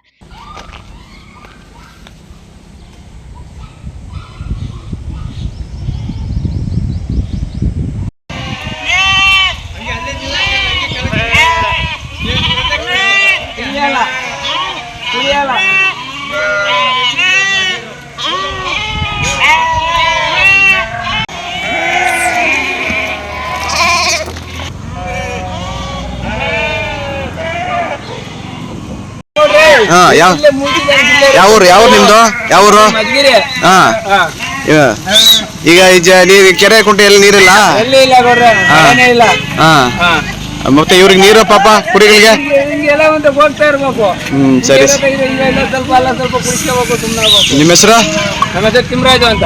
ಯಾವ ನಿಮ್ದು ಯಾವೂರು? ಈಗ ನೀರು ಕೆರೆ ಕುಂಟೆ ಎಲ್ಲಿ ನೀರಿಲ್ಲ. ಮತ್ತೆ ಇವ್ರಿಗೆ ನೀರು ಪಾಪ ಕುರಿಗಳಿಗೆ. ಸರಿ. ನಿಮ್ಮ ಹೆಸರು? ತಿಮ್ಮರಾಜು ಅಂತ.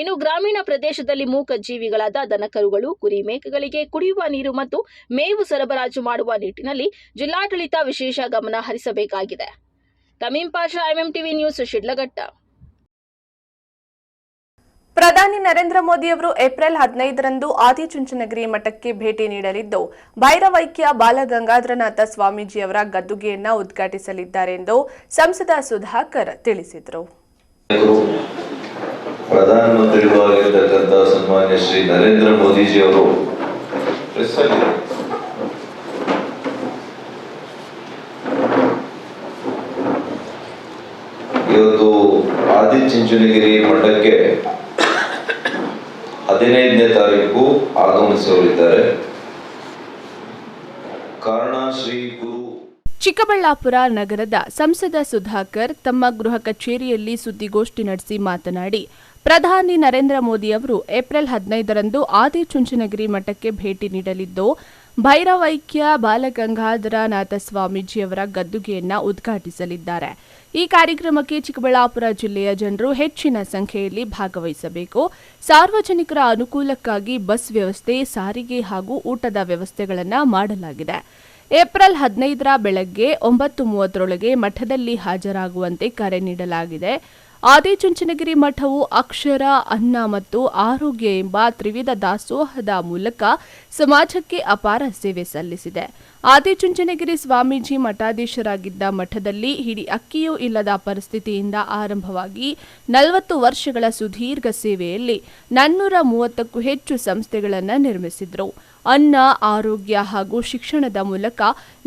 ಇನ್ನು ಗ್ರಾಮೀಣ ಪ್ರದೇಶದಲ್ಲಿ ಮೂಕ ಜೀವಿಗಳಾದ ದನಕರುಗಳು, ಕುರಿ ಮೇಕೆಗಳಿಗೆ ಕುಡಿಯುವ ನೀರು ಮತ್ತು ಮೇವು ಸರಬರಾಜು ಮಾಡುವ ನಿಟ್ಟಿನಲ್ಲಿ ಜಿಲ್ಲಾಡಳಿತ ವಿಶೇಷ ಗಮನ ಹರಿಸಬೇಕಾಗಿದೆ. ತಮೀಂ ಪಾಷಾ, MMTV ನ್ಯೂಸ್, ಶಿಡ್ಲಘಟ್ಟ. ಪ್ರಧಾನಿ ನರೇಂದ್ರ ಮೋದಿ ಅವರು ಏಪ್ರಿಲ್ 15ರಂದು ಆದಿಚುಂಚನಗಿರಿ ಮಠಕ್ಕೆ ಭೇಟಿ ನೀಡಲಿದ್ದು, ಭೈರವೈಕ್ಯ ಬಾಲಗಂಗಾಧರನಾಥ ಸ್ವಾಮೀಜಿಯವರ ಗದ್ದುಗೆಯನ್ನ ಉದ್ಘಾಟಿಸಲಿದ್ದಾರೆ ಎಂದು ಸಂಸದ ಸುಧಾಕರ್ ತಿಳಿಸಿದರು. ಪ್ರಧಾನಮಂತ್ರಿಗಳು ಆಗಿರತಕ್ಕಂಥ ಸನ್ಮಾನ್ಯ ಶ್ರೀ ನರೇಂದ್ರ ಮೋದಿಜಿಯವರು ಇವತ್ತು ಆದಿಚುಂಚನಗಿರಿ ಮಠಕ್ಕೆ 15ನೇ ತಾರೀಕು ಆಗಮಿಸಲಿದ್ದಾರೆ. ಕಾರಣ ಶ್ರೀ ಗುರು. ಚಿಕ್ಕಬಳ್ಳಾಪುರ ನಗರದ ಸಂಸದ ಸುಧಾಕರ್ ತಮ್ಮ ಗೃಹ ಕಚೇರಿಯಲ್ಲಿ ಸುದ್ದಿಗೋಷ್ಠಿ ನಡೆಸಿ ಮಾತನಾಡಿ, ಪ್ರಧಾನಿ ನರೇಂದ್ರ ಮೋದಿ ಅವರು ಏಪ್ರಿಲ್ 15ರಂದು ಆದಿಚುಂಚನಗಿರಿ ಮಠಕ್ಕೆ ಭೇಟಿ ನೀಡಲಿದ್ದು, ಭೈರವೈಕ್ಯ ಬಾಲಗಂಗಾಧರನಾಥ ಸ್ವಾಮೀಜಿಯವರ ಗದ್ದುಗೆಯನ್ನ ಉದ್ಘಾಟಿಸಲಿದ್ದಾರೆ. ಈ ಕಾರ್ಯಕ್ರಮಕ್ಕೆ ಚಿಕ್ಕಬಳ್ಳಾಪುರ ಜಿಲ್ಲೆಯ ಜನರು ಹೆಚ್ಚಿನ ಸಂಖ್ಯೆಯಲ್ಲಿ ಭಾಗವಹಿಸಬೇಕು. ಸಾರ್ವಜನಿಕರ ಅನುಕೂಲಕ್ಕಾಗಿ ಬಸ್ ವ್ಯವಸ್ಥೆ, ಸಾರಿಗೆ ಹಾಗೂ ಊಟದ ವ್ಯವಸ್ಥೆಗಳನ್ನು ಮಾಡಲಾಗಿದೆ. ಏಪ್ರಿಲ್ 15ರ ಬೆಳಗ್ಗೆ 9:30ರೊಳಗೆ ಮಠದಲ್ಲಿ ಹಾಜರಾಗುವಂತೆ ಕರೆ ನೀಡಲಾಗಿದೆ. ಆದಿಚುಂಚನಗಿರಿ ಮಠವು ಅಕ್ಷರ, ಅನ್ನ ಮತ್ತು ಆರೋಗ್ಯ ಎಂಬ ತ್ರಿವಿಧ ದಾಸೋಹದ ಮೂಲಕ ಸಮಾಜಕ್ಕೆ ಅಪಾರ ಸೇವೆ ಸಲ್ಲಿಸಿದೆ. ಆದಿಚುಂಚನಗಿರಿ ಸ್ವಾಮೀಜಿ ಮಠಾಧೀಶರಾಗಿದ್ದ ಮಠದಲ್ಲಿ ಹಿಡಿ ಅಕ್ಕಿಯೂ ಇಲ್ಲದ ಪರಿಸ್ಥಿತಿಯಿಂದ ಆರಂಭವಾಗಿ 40 ವರ್ಷಗಳ ಸುದೀರ್ಘ ಸೇವೆಯಲ್ಲಿ 430ಕ್ಕೂ ಹೆಚ್ಚು ಸಂಸ್ಥೆಗಳನ್ನು ನಿರ್ಮಿಸಿದರು. ಅನ್ನ, ಆರೋಗ್ಯ ಹಾಗೂ ಶಿಕ್ಷಣದ ಮೂಲಕ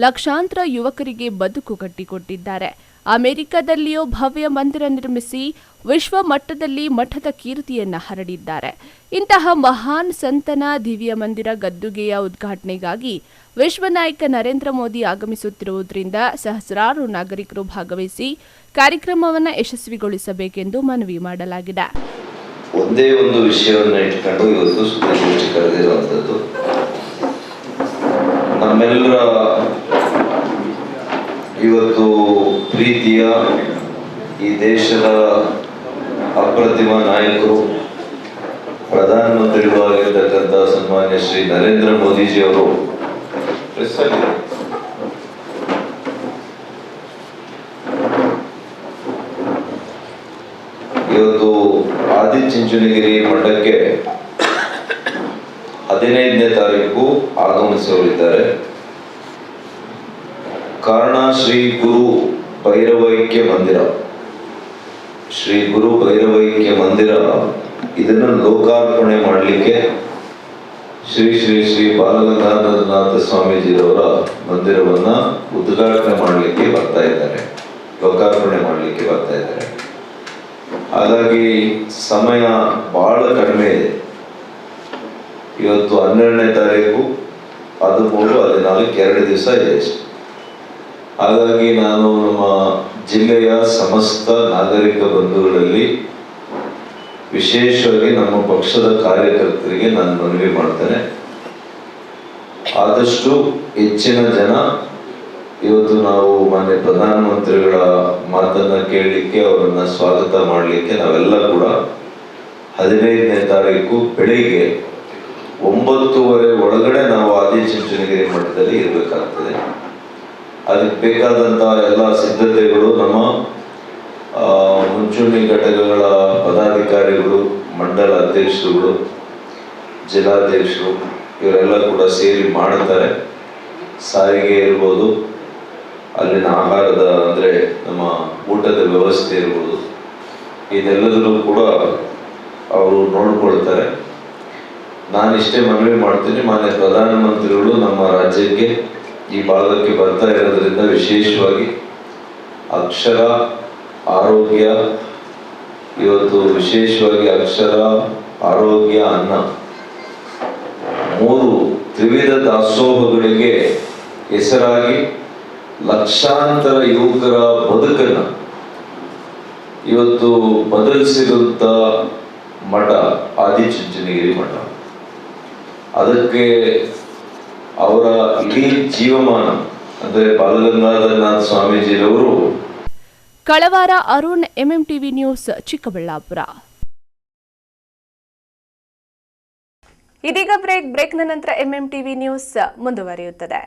ಲಕ್ಷಾಂತರ ಯುವಕರಿಗೆ ಬದುಕು ಕಟ್ಟಿಕೊಟ್ಟಿದ್ದಾರೆ. ಅಮೆರಿಕದಲ್ಲಿಯೂ ಭವ್ಯ ಮಂದಿರ ನಿರ್ಮಿಸಿ ವಿಶ್ವ ಮಟ್ಟದಲ್ಲಿ ಮಠದ ಕೀರ್ತಿಯನ್ನು ಹರಡಿದ್ದಾರೆ. ಇಂತಹ ಮಹಾನ್ ಸಂತನ ದಿವ್ಯ ಮಂದಿರ ಗದ್ದುಗೆಯ ಉದ್ಘಾಟನೆಗಾಗಿ ವಿಶ್ವ ನಾಯಕ ನರೇಂದ್ರ ಮೋದಿ ಆಗಮಿಸುತ್ತಿರುವುದರಿಂದ ಸಹಸ್ರಾರು ನಾಗರಿಕರು ಭಾಗವಹಿಸಿ ಕಾರ್ಯಕ್ರಮವನ್ನು ಯಶಸ್ವಿಗೊಳಿಸಬೇಕೆಂದು ಮನವಿ ಮಾಡಲಾಗಿದೆ. ಒಂದೇ ಒಂದು ವಿಷಯವನ್ನು ಇಟ್ಕೊಂಡು ಇವತ್ತು ಸುದ್ದಿಗೋಷ್ಠಿ ಕರೆದಿರುವಂಥದ್ದು, ನಮ್ಮೆಲ್ಲರ ಇವತ್ತು ಪ್ರೀತಿಯ ಈ ದೇಶದ ಅಪ್ರತಿಮ ನಾಯಕರು, ಪ್ರಧಾನಮಂತ್ರಿಗಳು ಆಗಿರತಕ್ಕಂಥ ಸನ್ಮಾನ್ಯ ಶ್ರೀ ನರೇಂದ್ರ ಮೋದಿಜಿಯವರು ಇವತ್ತು ಆದಿಚುಂಚನಗಿರಿ ಮಠಕ್ಕೆ 15ನೇ ತಾರೀಕು ಆಗಮಿಸಲಿದ್ದಾರೆ. ಕಾರಣ ಶ್ರೀ ಗುರು ಭೈರವೈಕ್ಯ ಮಂದಿರ. ಶ್ರೀ ಗುರು ಭೈರವೈಕ್ಯ ಮಂದಿರ ಇದನ್ನು ಲೋಕಾರ್ಪಣೆ ಮಾಡಲಿಕ್ಕೆ ಶ್ರೀ ಶ್ರೀ ಶ್ರೀ ಬಾಲಗಂಗಾಧರನಾಥ ಸ್ವಾಮೀಜಿಯವರ ಮಂದಿರವನ್ನ ಉದ್ಘಾಟನೆ ಮಾಡಲಿಕ್ಕೆ ಬರ್ತಾ ಇದ್ದಾರೆ, ಲೋಕಾರ್ಪಣೆ ಮಾಡಲಿಕ್ಕೆ ಬರ್ತಾ ಇದ್ದಾರೆ. ಹಾಗಾಗಿ ಸಮಯ ಬಹಳ ಕಡಿಮೆ ಇದೆ. ಇವತ್ತು 12ನೇ ತಾರೀಕು, 13, 14, 2 ದಿವಸ ಇದೆ ಅಷ್ಟೇ. ಹಾಗಾಗಿ ನಾನು ನಮ್ಮ ಜಿಲ್ಲೆಯ ಸಮಸ್ತ ನಾಗರಿಕ ಬಂಧುಗಳಲ್ಲಿ ವಿಶೇಷವಾಗಿ ನಮ್ಮ ಪಕ್ಷದ ಕಾರ್ಯಕರ್ತರಿಗೆ ನಾನು ಮನವಿ ಮಾಡ್ತೇನೆ, ಆದಷ್ಟು ಹೆಚ್ಚಿನ ಜನ ಇವತ್ತು ನಾವು ಮಾನ್ಯ ಪ್ರಧಾನಮಂತ್ರಿಗಳ ಮಾತನ್ನ ಕೇಳಲಿಕ್ಕೆ, ಅವರನ್ನ ಸ್ವಾಗತ ಮಾಡಲಿಕ್ಕೆ ನಾವೆಲ್ಲ ಕೂಡ 15ನೇ ತಾರೀಕು ಬೆಳಿಗ್ಗೆ 9:30 ಒಳಗಡೆ ನಾವು ಆದಿಚುಂಚನಗಿರಿ ಮಠದಲ್ಲಿ ಇರಬೇಕಾಗ್ತದೆ. ಅದಕ್ಕೆ ಬೇಕಾದಂತ ಎಲ್ಲ ಸಿದ್ಧತೆಗಳು ನಮ್ಮ ಮುಂಚೂಣಿ ಘಟಕಗಳ ಪದಾಧಿಕಾರಿಗಳು, ಮಂಡಲ ಅಧ್ಯಕ್ಷರುಗಳು, ಜಿಲ್ಲಾಧ್ಯಕ್ಷರು ಇವರೆಲ್ಲ ಕೂಡ ಸೇರಿ ಮಾಡುತ್ತಾರೆ. ಸಾರಿಗೆ ಇರ್ಬೋದು, ಅಲ್ಲಿನ ಆಹಾರದ ಅಂದರೆ ನಮ್ಮ ಊಟದ ವ್ಯವಸ್ಥೆ ಇರ್ಬೋದು, ಇದೆಲ್ಲದೂ ಕೂಡ ಅವರು ನೋಡ್ಕೊಳ್ತಾರೆ. ನಾನಿಷ್ಟೇ ಮನವಿ ಮಾಡ್ತೀನಿ, ಮಾನ್ಯ ಪ್ರಧಾನಮಂತ್ರಿಗಳು ನಮ್ಮ ರಾಜ್ಯಕ್ಕೆ, ಈ ಭಾಗಕ್ಕೆ ಬರ್ತಾ ಇರೋದ್ರಿಂದ ವಿಶೇಷವಾಗಿ ಅಕ್ಷರ, ಆರೋಗ್ಯ, ಇವತ್ತು ವಿಶೇಷವಾಗಿ ಅಕ್ಷರ, ಆರೋಗ್ಯ, ಅನ್ನ 3 ತ್ರಿವಿಧ ದಾಸೋಹಗಳಿಗೆ ಹೆಸರಾಗಿ ಲಕ್ಷಾಂತರ ಯುವಕರ ಬದುಕನ್ನು ಇವತ್ತು ಬದಲಿಸಿದಂಥ ಮಠ ಆದಿಚುಂಚನಗಿರಿ ಮಠ. ಅದಕ್ಕೆ ಅವರ ಇಡೀ ಜೀವಮಾನ ಅಂದರೆ ಬಾಲಗಂಗಾಧರನಾಥ ಸ್ವಾಮೀಜಿರವರು. ಕಳವಾರ Arun, MMTV news, Chikkaballapur. ಇದೀಗ ಬ್ರೇಕ್ನ ನಂತರ ಎಂಎಂಟಿವಿ ನ್ಯೂಸ್ ಮುಂದುವರಿಯುತ್ತದೆ.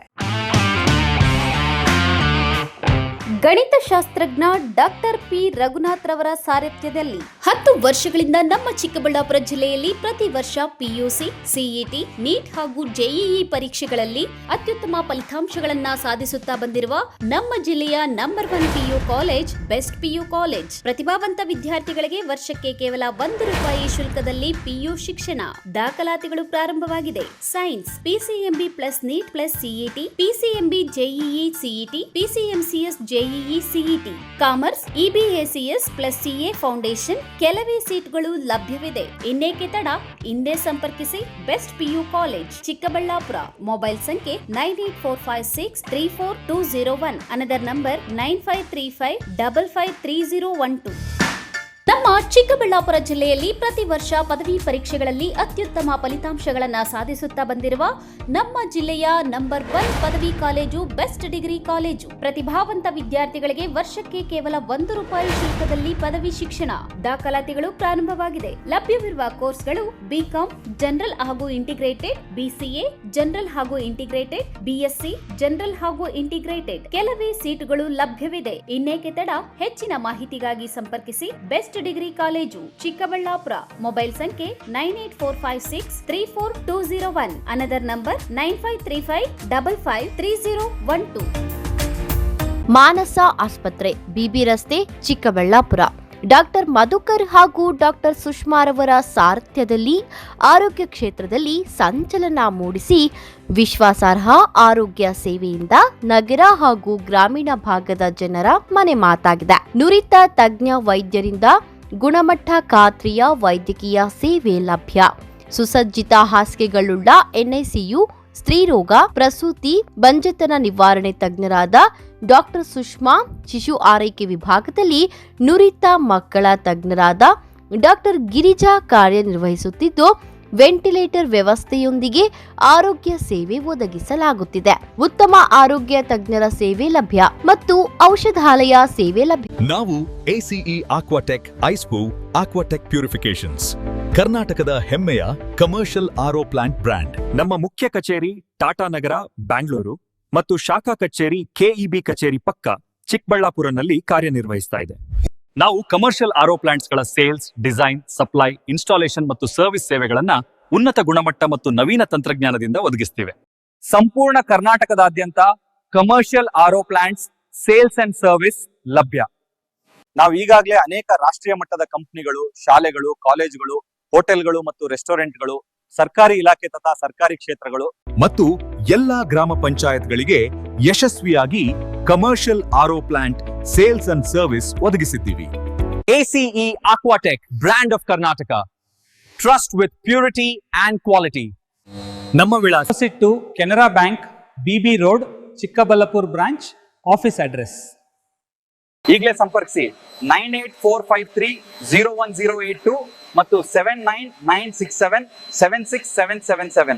ಗಣಿತಶಾಸ್ತ್ರಜ್ಞ ಡಾಕ್ಟರ್ ಪಿ ರಘುನಾಥ್ ರವರ ಸಾರಥ್ಯದಲ್ಲಿ 10 ವರ್ಷಗಳಿಂದ ನಮ್ಮ ಚಿಕ್ಕಬಳ್ಳಾಪುರ ಜಿಲ್ಲೆಯಲ್ಲಿ ಪ್ರತಿ ವರ್ಷ ಪಿಯುಸಿ, ಸಿಇಟಿ, ನೀಟ್ ಹಾಗೂ ಜೆಇಇ ಪರೀಕ್ಷೆಗಳಲ್ಲಿ ಅತ್ಯುತ್ತಮ ಫಲಿತಾಂಶಗಳನ್ನ ಸಾಧಿಸುತ್ತಾ ಬಂದಿರುವ ನಮ್ಮ ಜಿಲ್ಲೆಯ number 1 PU college best PU college. ಪ್ರತಿಭಾವಂತ ವಿದ್ಯಾರ್ಥಿಗಳಿಗೆ ವರ್ಷಕ್ಕೆ ಕೇವಲ ₹1 ಶುಲ್ಕದಲ್ಲಿ ಪಿಯು ಶಿಕ್ಷಣ. ದಾಖಲಾತಿಗಳು ಪ್ರಾರಂಭವಾಗಿದೆ. Science PCMB plus NEET plus CET, PCMB JEE CET, PCMCS JEE CET, commerce EBACS plus CA foundation. ಕೆಲವೇ ಸೀಟ್ಗಳು ಲಭ್ಯವಿದೆ. ಇನ್ನೇಕೆ ತಡ, ಹಿಂದೆ ಸಂಪರ್ಕಿಸಿ best PU college, Chikkaballapur. Mobile ಸಂಖ್ಯೆ 9845634201. Another number 9535553012. ನಮ್ಮ ಚಿಕ್ಕಬಳ್ಳಾಪುರ ಜಿಲ್ಲೆಯಲ್ಲಿ ಪ್ರತಿ ವರ್ಷ ಪದವಿ ಪರೀಕ್ಷೆಗಳಲ್ಲಿ ಅತ್ಯುತ್ತಮ ಫಲಿತಾಂಶಗಳನ್ನು ಸಾಧಿಸುತ್ತಾ ಬಂದಿರುವ ನಮ್ಮ ಜಿಲ್ಲೆಯ ನಂಬರ್ 1 ಪದವಿ ಕಾಲೇಜು ಬೆಸ್ಟ್ ಡಿಗ್ರಿ ಕಾಲೇಜು. ಪ್ರತಿಭಾವಂತ ವಿದ್ಯಾರ್ಥಿಗಳಿಗೆ ವರ್ಷಕ್ಕೆ ಕೇವಲ ₹1 ಶುಲ್ಕದಲ್ಲಿ ಪದವಿ ಶಿಕ್ಷಣ. ದಾಖಲಾತಿಗಳು ಪ್ರಾರಂಭವಾಗಿದೆ. ಲಭ್ಯವಿರುವ ಕೋರ್ಸ್ಗಳು ಬಿಕಾಂ ಜನರಲ್ ಹಾಗೂ ಇಂಟಿಗ್ರೇಟೆಡ್, ಬಿಸಿಎ ಜನರಲ್ ಹಾಗೂ ಇಂಟಿಗ್ರೇಟೆಡ್, ಬಿಎಸ್ಸಿ ಜನರಲ್ ಹಾಗೂ ಇಂಟಿಗ್ರೇಟೆಡ್. ಕೆಲವೇ ಸೀಟುಗಳು ಲಭ್ಯವಿದೆ. ಇನ್ನೇಕೆ ತಡ, ಹೆಚ್ಚಿನ ಮಾಹಿತಿಗಾಗಿ ಸಂಪರ್ಕಿಸಿ best degree college, Chikkaballapur. Mobile ಸಂಖ್ಯೆ 9845634201. Another number 9535553012. ಮಾನಸ ಆಸ್ಪತ್ರೆ, ಬಿಬಿ ರಸ್ತೆ, ಚಿಕ್ಕಬಳ್ಳಾಪುರ. ಡಾಕ್ಟರ್ ಮಧುಕರ್ ಹಾಗೂ ಡಾಕ್ಟರ್ ಸುಷ್ಮಾರವರ ಸಾರಥ್ಯದಲ್ಲಿ ಆರೋಗ್ಯ ಕ್ಷೇತ್ರದಲ್ಲಿ ಸಂಚಲನ ಮೂಡಿಸಿ ವಿಶ್ವಾಸಾರ್ಹ ಆರೋಗ್ಯ ಸೇವೆಯಿಂದ ನಗರ ಹಾಗೂ ಗ್ರಾಮೀಣ ಭಾಗದ ಜನರ ಮನೆ ಮಾತಾಗಿದೆ. ನುರಿತ ತಜ್ಞ ವೈದ್ಯರಿಂದ ಗುಣಮಟ್ಟ ಖಾತ್ರಿಯ ವೈದ್ಯಕೀಯ ಸೇವೆ ಲಭ್ಯ. ಸುಸಜ್ಜಿತ ಹಾಸಿಗೆಗಳುಳ್ಳ ಎನ್ಐಸಿಯು, ಸ್ತ್ರೀರೋಗ, ಪ್ರಸೂತಿ, ಬಂಜೆತನ ನಿವಾರಣೆ ತಜ್ಞರಾದ ಡಾಕ್ಟರ್ ಸುಷ್ಮಾ, ಶಿಶು ಆರೈಕೆ ವಿಭಾಗದಲ್ಲಿ ನುರಿತ ಮಕ್ಕಳ ತಜ್ಞರಾದ ಡಾಕ್ಟರ್ ಗಿರಿಜಾ ಕಾರ್ಯನಿರ್ವಹಿಸುತ್ತಿದ್ದು, ವೆಂಟಿಲೇಟರ್ ವ್ಯವಸ್ಥೆಯೊಂದಿಗೆ ಆರೋಗ್ಯ ಸೇವೆ ಒದಗಿಸಲಾಗುತ್ತಿದೆ. ಉತ್ತಮ ಆರೋಗ್ಯ ತಜ್ಞರ ಸೇವೆ ಲಭ್ಯ ಮತ್ತು ಔಷಧಾಲಯ ಸೇವೆ ಲಭ್ಯ. ನಾವು ಎಸಿಇ ಆಕ್ವಾಟೆಕ್ ಐಸ್ಪೂ ಆಕ್ವಾಟೆಕ್ ಪ್ಯೂರಿಫಿಕೇಶನ್ಸ್, ಕರ್ನಾಟಕದ ಹೆಮ್ಮೆಯ ಕಮರ್ಷಿಯಲ್ ಆರ್ಒ ಪ್ಲಾಂಟ್ ಬ್ರ್ಯಾಂಡ್. ನಮ್ಮ ಮುಖ್ಯ ಕಚೇರಿ ಟಾಟಾ ನಗರ, ಬ್ಯಾಂಗ್ಳೂರು ಮತ್ತು ಶಾಖಾ ಕಚೇರಿ ಕೆಇಬಿ ಕಚೇರಿ ಪಕ್ಕ ಚಿಕ್ಕಬಳ್ಳಾಪುರನಲ್ಲಿ ಕಾರ್ಯನಿರ್ವಹಿಸ್ತಾ ಇದೆ. ನಾವು ಕಮರ್ಷಿಯಲ್ ಆರ್ಒ ಪ್ಲಾಂಟ್ಸ್ ಗಳ ಸೇಲ್ಸ್, ಡಿಸೈನ್, ಸಪ್ಲೈ, ಇನ್ಸ್ಟಾಲೇಷನ್ ಮತ್ತು ಸರ್ವಿಸ್ ಸೇವೆಗಳನ್ನ ಉನ್ನತ ಗುಣಮಟ್ಟ ಮತ್ತು ನವೀನ ತಂತ್ರಜ್ಞಾನದಿಂದ ಒದಗಿಸ್ತಿವೆ. ಸಂಪೂರ್ಣ ಕರ್ನಾಟಕದಾದ್ಯಂತ commercial RO plants sales and service ಲಭ್ಯ. ನಾವು ಈಗಾಗಲೇ ಅನೇಕ ರಾಷ್ಟ್ರೀಯ ಮಟ್ಟದ ಕಂಪನಿಗಳು, ಶಾಲೆಗಳು, ಕಾಲೇಜುಗಳು, ಹೋಟೆಲ್ಗಳು ಮತ್ತು ರೆಸ್ಟೋರೆಂಟ್ಗಳು, ಸರ್ಕಾರಿ ಇಲಾಖೆ ತಥಾ ಸರ್ಕಾರಿ ಕ್ಷೇತ್ರಗಳು ಮತ್ತು ಎಲ್ಲಾ ಗ್ರಾಮ ಪಂಚಾಯತ್ಗಳಿಗೆ ಯಶಸ್ವಿಯಾಗಿ commercial RO plant sales and service ಒದಗಿಸಿದ್ದೀವಿ. ACE Aquatech, brand of Karnataka. Trust with purity and quality. ನಮ್ಮ ವಿಳಾಸ to Canara bank, BB road, Chikkaballapur branch, office address. ಈಗಲೇ ಸಂಪರ್ಕಿಸಿ 9845301082 ಮತ್ತು 7996776777.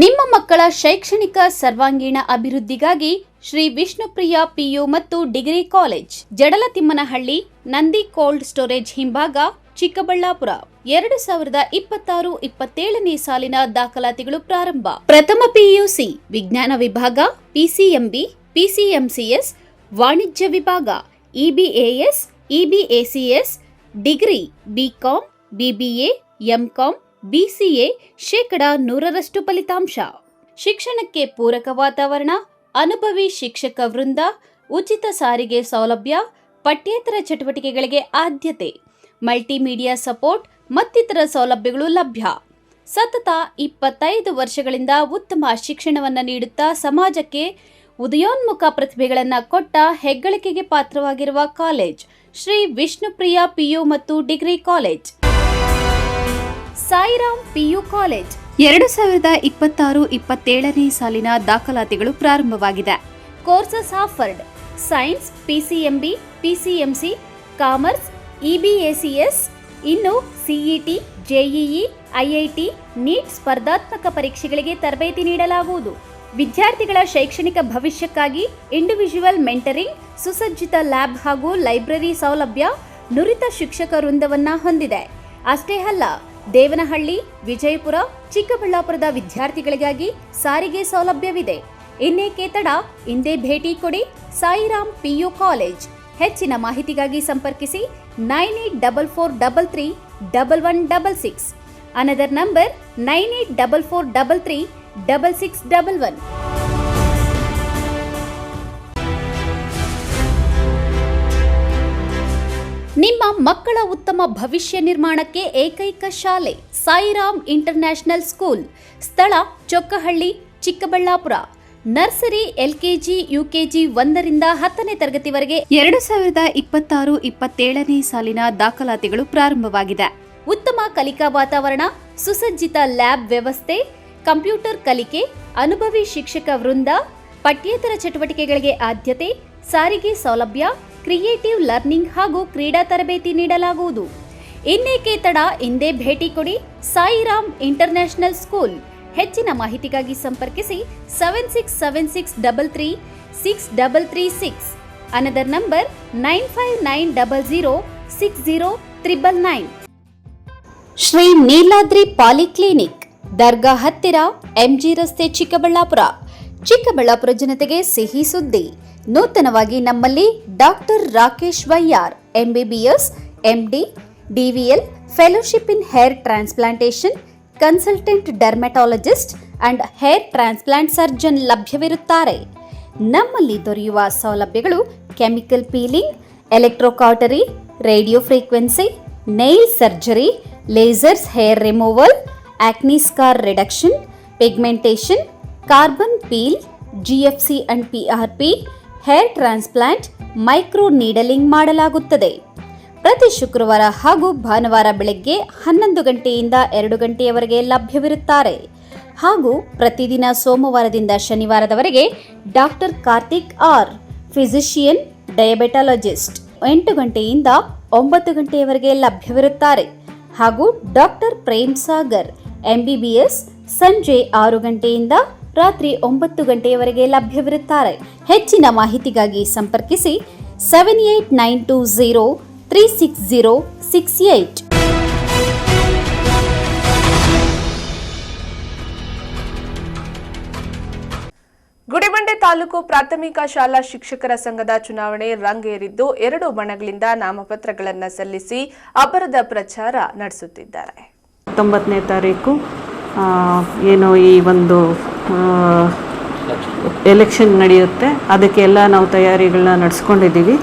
ನಿಮ್ಮ ಮಕ್ಕಳ ಶೈಕ್ಷಣಿಕ ಸರ್ವಾಂಗೀಣ ಅಭಿವೃದ್ಧಿಗಾಗಿ ಶ್ರೀ ವಿಷ್ಣುಪ್ರಿಯ PU ಮತ್ತು degree college, Jadalathimmanahalli, Nandi cold storage ಹಿಂಭಾಗ, ಚಿಕ್ಕಬಳ್ಳಾಪುರ. 2026-27ನೇ ಸಾಲಿನ ದಾಖಲಾತಿಗಳು ಪ್ರಾರಂಭ. ಪ್ರಥಮ PUC ವಿಜ್ಞಾನ ವಿಭಾಗ, PCMB, PCMCS, ವಾಣಿಜ್ಯ ವಿಭಾಗ, EBAS, EBACS, degree BCom, BBA, MCom, BCA 100% ಫಲಿತಾಂಶ. ಶಿಕ್ಷಣಕ್ಕೆ ಪೂರಕ ವಾತಾವರಣ, ಅನುಭವಿ ಶಿಕ್ಷಕ ವೃಂದ, ಉಚಿತ ಸಾರಿಗೆ ಸೌಲಭ್ಯ, ಪಠ್ಯೇತರ ಚಟುವಟಿಕೆಗಳಿಗೆ ಆದ್ಯತೆ, ಮಲ್ಟಿಮೀಡಿಯಾ ಸಪೋರ್ಟ್ ಮತ್ತಿತರ ಸೌಲಭ್ಯಗಳು ಲಭ್ಯ. ಸತತ 25 ವರ್ಷಗಳಿಂದ ಉತ್ತಮ ಶಿಕ್ಷಣವನ್ನು ನೀಡುತ್ತಾ ಸಮಾಜಕ್ಕೆ ಉದಯೋನ್ಮುಖ ಪ್ರತಿಭೆಗಳನ್ನು ಕೊಟ್ಟ ಹೆಗ್ಗಳಿಕೆಗೆ ಪಾತ್ರವಾಗಿರುವ ಕಾಲೇಜ್ ಶ್ರೀ ವಿಷ್ಣುಪ್ರಿಯ PU ಮತ್ತು degree college. Sairam PU college 2026-27ನೇ ಸಾಲಿನ ದಾಖಲಾತಿಗಳು ಪ್ರಾರಂಭವಾಗಿದೆ. Courses offered: science, PCMB, PCMC, commerce, EBACS. ಇನ್ನು CET, JEE, IIT, NEET ಸ್ಪರ್ಧಾತ್ಮಕ ಪರೀಕ್ಷೆಗಳಿಗೆ ತರಬೇತಿ ನೀಡಲಾಗುವುದು. ವಿದ್ಯಾರ್ಥಿಗಳ ಶೈಕ್ಷಣಿಕ ಭವಿಷ್ಯಕ್ಕಾಗಿ ಇಂಡಿವಿಜುವಲ್ ಮೆಂಟರಿಂಗ್, ಸುಸಜ್ಜಿತ ಲ್ಯಾಬ್ ಹಾಗೂ ಲೈಬ್ರರಿ ಸೌಲಭ್ಯ, ನುರಿತ ಶಿಕ್ಷಕ ವೃಂದವನ್ನ ಹೊಂದಿದೆ. ಅಷ್ಟೇ ಅಲ್ಲ, ದೇವನಹಳ್ಳಿ, ವಿಜಯಪುರ, ಚಿಕ್ಕಬಳ್ಳಾಪುರದ ವಿದ್ಯಾರ್ಥಿಗಳಿಗಾಗಿ ಸಾರಿಗೆ ಸೌಲಭ್ಯವಿದೆ. ಇನ್ನೇಕೆ ತಡ, ಇಂದೇ ಭೇಟಿ ಕೊಡಿ ಸಾಯಿರಾಮ್ PU ಕಾಲೇಜ್. ಹೆಚ್ಚಿನ ಮಾಹಿತಿಗಾಗಿ ಸಂಪರ್ಕಿಸಿ 9844331166. Another number 9844336611. ನಿಮ್ಮ ಮಕ್ಕಳ ಉತ್ತಮ ಭವಿಷ್ಯ ನಿರ್ಮಾಣಕ್ಕೆ ಏಕೈಕ ಶಾಲೆ ಸಾಯಿರಾಮ್ ಇಂಟರ್ನ್ಯಾಷನಲ್ ಸ್ಕೂಲ್. ಸ್ಥಳ Chokkahalli, Chikkaballapur. Nursery, LKG, UKG 1ರಿಂದ 10ನೇ ತರಗತಿವರೆಗೆ 2026-27ನೇ ಸಾಲಿನ ದಾಖಲಾತಿಗಳು ಪ್ರಾರಂಭವಾಗಿದೆ. ಉತ್ತಮ ಕಲಿಕಾ ವಾತಾವರಣ, ಸುಸಜ್ಜಿತ ಲ್ಯಾಬ್ ವ್ಯವಸ್ಥೆ, ಕಂಪ್ಯೂಟರ್ ಕಲಿಕೆ, ಅನುಭವಿ ಶಿಕ್ಷಕ ವೃಂದ, ಪಠ್ಯೇತರ ಚಟುವಟಿಕೆಗಳಿಗೆ ಆದ್ಯತೆ, ಸಾರಿಗೆ ಸೌಲಭ್ಯ, ಕ್ರಿಯೇಟಿವ್ ಲರ್ನಿಂಗ್ ಹಾಗೂ ಕ್ರೀಡಾ ತರಬೇತಿ ನೀಡಲಾಗುವುದು. ಇನ್ನೇಕೆ ತಡ, ಇಂದೇ ಭೇಟಿ ಕೊಡಿ ಸಾಯಿರಾಮ್ ಇಂಟರ್ನ್ಯಾಷನಲ್ ಸ್ಕೂಲ್. ಹೆಚ್ಚಿನ ಮಾಹಿತಿಗಾಗಿ ಸಂಪರ್ಕಿಸಿ 7676336336. Another number 9590060999. Shri Neeladri polyclinic, ದರ್ಗಾ ಹತ್ತಿರ, MG ರಸ್ತೆ, ಚಿಕ್ಕಬಳ್ಳಾಪುರ. ಚಿಕ್ಕಬಳ್ಳಾಪುರ ಜನತೆಗೆ ಸಿಹಿ ಸುದ್ದಿ. ನೂತನವಾಗಿ ನಮ್ಮಲ್ಲಿ doctor Rakesh Vaiyar, MBBS, MD, DVL, fellowship in hair transplantation, consultant dermatologist and hair transplant surgeon ಲಭ್ಯವಿರುತ್ತಾರೆ. ನಮ್ಮಲ್ಲಿ ದೊರೆಯುವ ಸೌಲಭ್ಯಗಳು chemical peeling, electrocautery, radio frequency, nail surgery, lasers hair removal, acne scar reduction, pigmentation, carbon peel, GFC and PRP, hair transplant, micro needling ಮಾಡಲಾಗುತ್ತದೆ. ಪ್ರತಿ ಶುಕ್ರವಾರ ಹಾಗೂ ಭಾನುವಾರ ಬೆಳಗ್ಗೆ 11 ಗಂಟೆಯಿಂದ 2 ಗಂಟೆಯವರೆಗೆ ಲಭ್ಯವಿರುತ್ತಾರೆ. ಹಾಗೂ ಪ್ರತಿದಿನ ಸೋಮವಾರದಿಂದ ಶನಿವಾರದವರೆಗೆ ಡಾಕ್ಟರ್ ಕಾರ್ತಿಕ್ ಆರ್, ಫಿಸಿಷಿಯನ್, ಡಯಾಬೆಟಾಲಜಿಸ್ಟ್ 8 ಗಂಟೆಯಿಂದ 9 ಗಂಟೆಯವರೆಗೆ ಲಭ್ಯವಿರುತ್ತಾರೆ. ಹಾಗೂ ಡಾಕ್ಟರ್ ಪ್ರೇಮ್ ಸಾಗರ್, MBBS, ಸಂಜೆ 6 ಗಂಟೆಯಿಂದ ರಾತ್ರಿ 9 ಗಂಟೆಯವರೆಗೆ ಲಭ್ಯವಿರುತ್ತಾರೆ. ಹೆಚ್ಚಿನ ಮಾಹಿತಿಗಾಗಿ ಸಂಪರ್ಕಿಸಿ 7892036068. ಗುಡಿಬಂಡೆ ತಾಲೂಕು ಪ್ರಾಥಮಿಕ ಶಾಲಾ ಶಿಕ್ಷಕರ ಸಂಘದ ಚುನಾವಣೆ ರಂಗೇರಿದ್ದು 2 ಬಣಗಳಿಂದ ನಾಮಪತ್ರಗಳನ್ನು ಸಲ್ಲಿಸಿ ಅಬ್ಬರದ ಪ್ರಚಾರ ನಡೆಸುತ್ತಿದ್ದಾರೆ. 19ನೇ ತಾರೀಕು ಏನು ಈ ಒಂದು ಎಲೆಕ್ಷನ್ ನಡೆಯುತ್ತೆ, ಅದಕ್ಕೆಲ್ಲ ನಾವು ತಯಾರಿಗಳನ್ನ ನಡೆಸ್ಕೊಂಡಿದ್ದೀವಿ.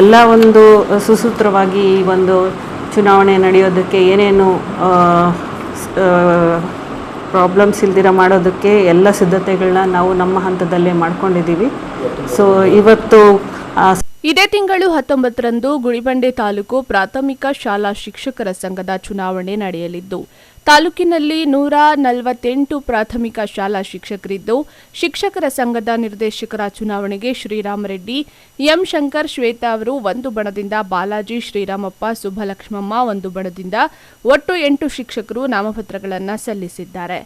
ಎಲ್ಲ ಒಂದು ಸುಸೂತ್ರವಾಗಿ ಈ ಒಂದು ಚುನಾವಣೆ ನಡೆಯೋದಕ್ಕೆ ಏನೇನು ಪ್ರಾಬ್ಲಮ್ಸ್ ಇಲ್ದಿರ ಮಾಡೋದಕ್ಕೆ ಎಲ್ಲ ಸಿದ್ಧತೆಗಳನ್ನ ನಾವು ನಮ್ಮ ಹಂತದಲ್ಲೇ ಮಾಡ್ಕೊಂಡಿದ್ದೀವಿ. ಸೊ ಇವತ್ತು ಇದೇ ತಿಂಗಳು 19ರಂದು ಗುಡಿಬಂಡೆ ತಾಲೂಕು ಪ್ರಾಥಮಿಕ ಶಾಲಾ ಶಿಕ್ಷಕರ ಸಂಘದ ಚುನಾವಣೆ ನಡೆಯಲಿದ್ದು, ತಾಲೂಕಿನಲ್ಲಿ 148 ಪ್ರಾಥಮಿಕ ಶಾಲಾ ಶಿಕ್ಷಕರಿದ್ದು, ಶಿಕ್ಷಕರ ಸಂಘದ ನಿರ್ದೇಶಕರ ಚುನಾವಣೆಗೆ ಶ್ರೀರಾಮರೆಡ್ಡಿ, ಎಂ ಶಂಕರ್, ಶ್ವೇತಾ ಅವರು ಒಂದು ಬಣದಿಂದ, ಬಾಲಾಜಿ, ಶ್ರೀರಾಮಪ್ಪ, ಸುಬ್ಬಲಕ್ಷ್ಮಮ್ಮ ಒಂದು ಬಣದಿಂದ ಒಟ್ಟು 8 ಶಿಕ್ಷಕರು ನಾಮಪತ್ರಗಳನ್ನು ಸಲ್ಲಿಸಿದ್ದಾರೆ.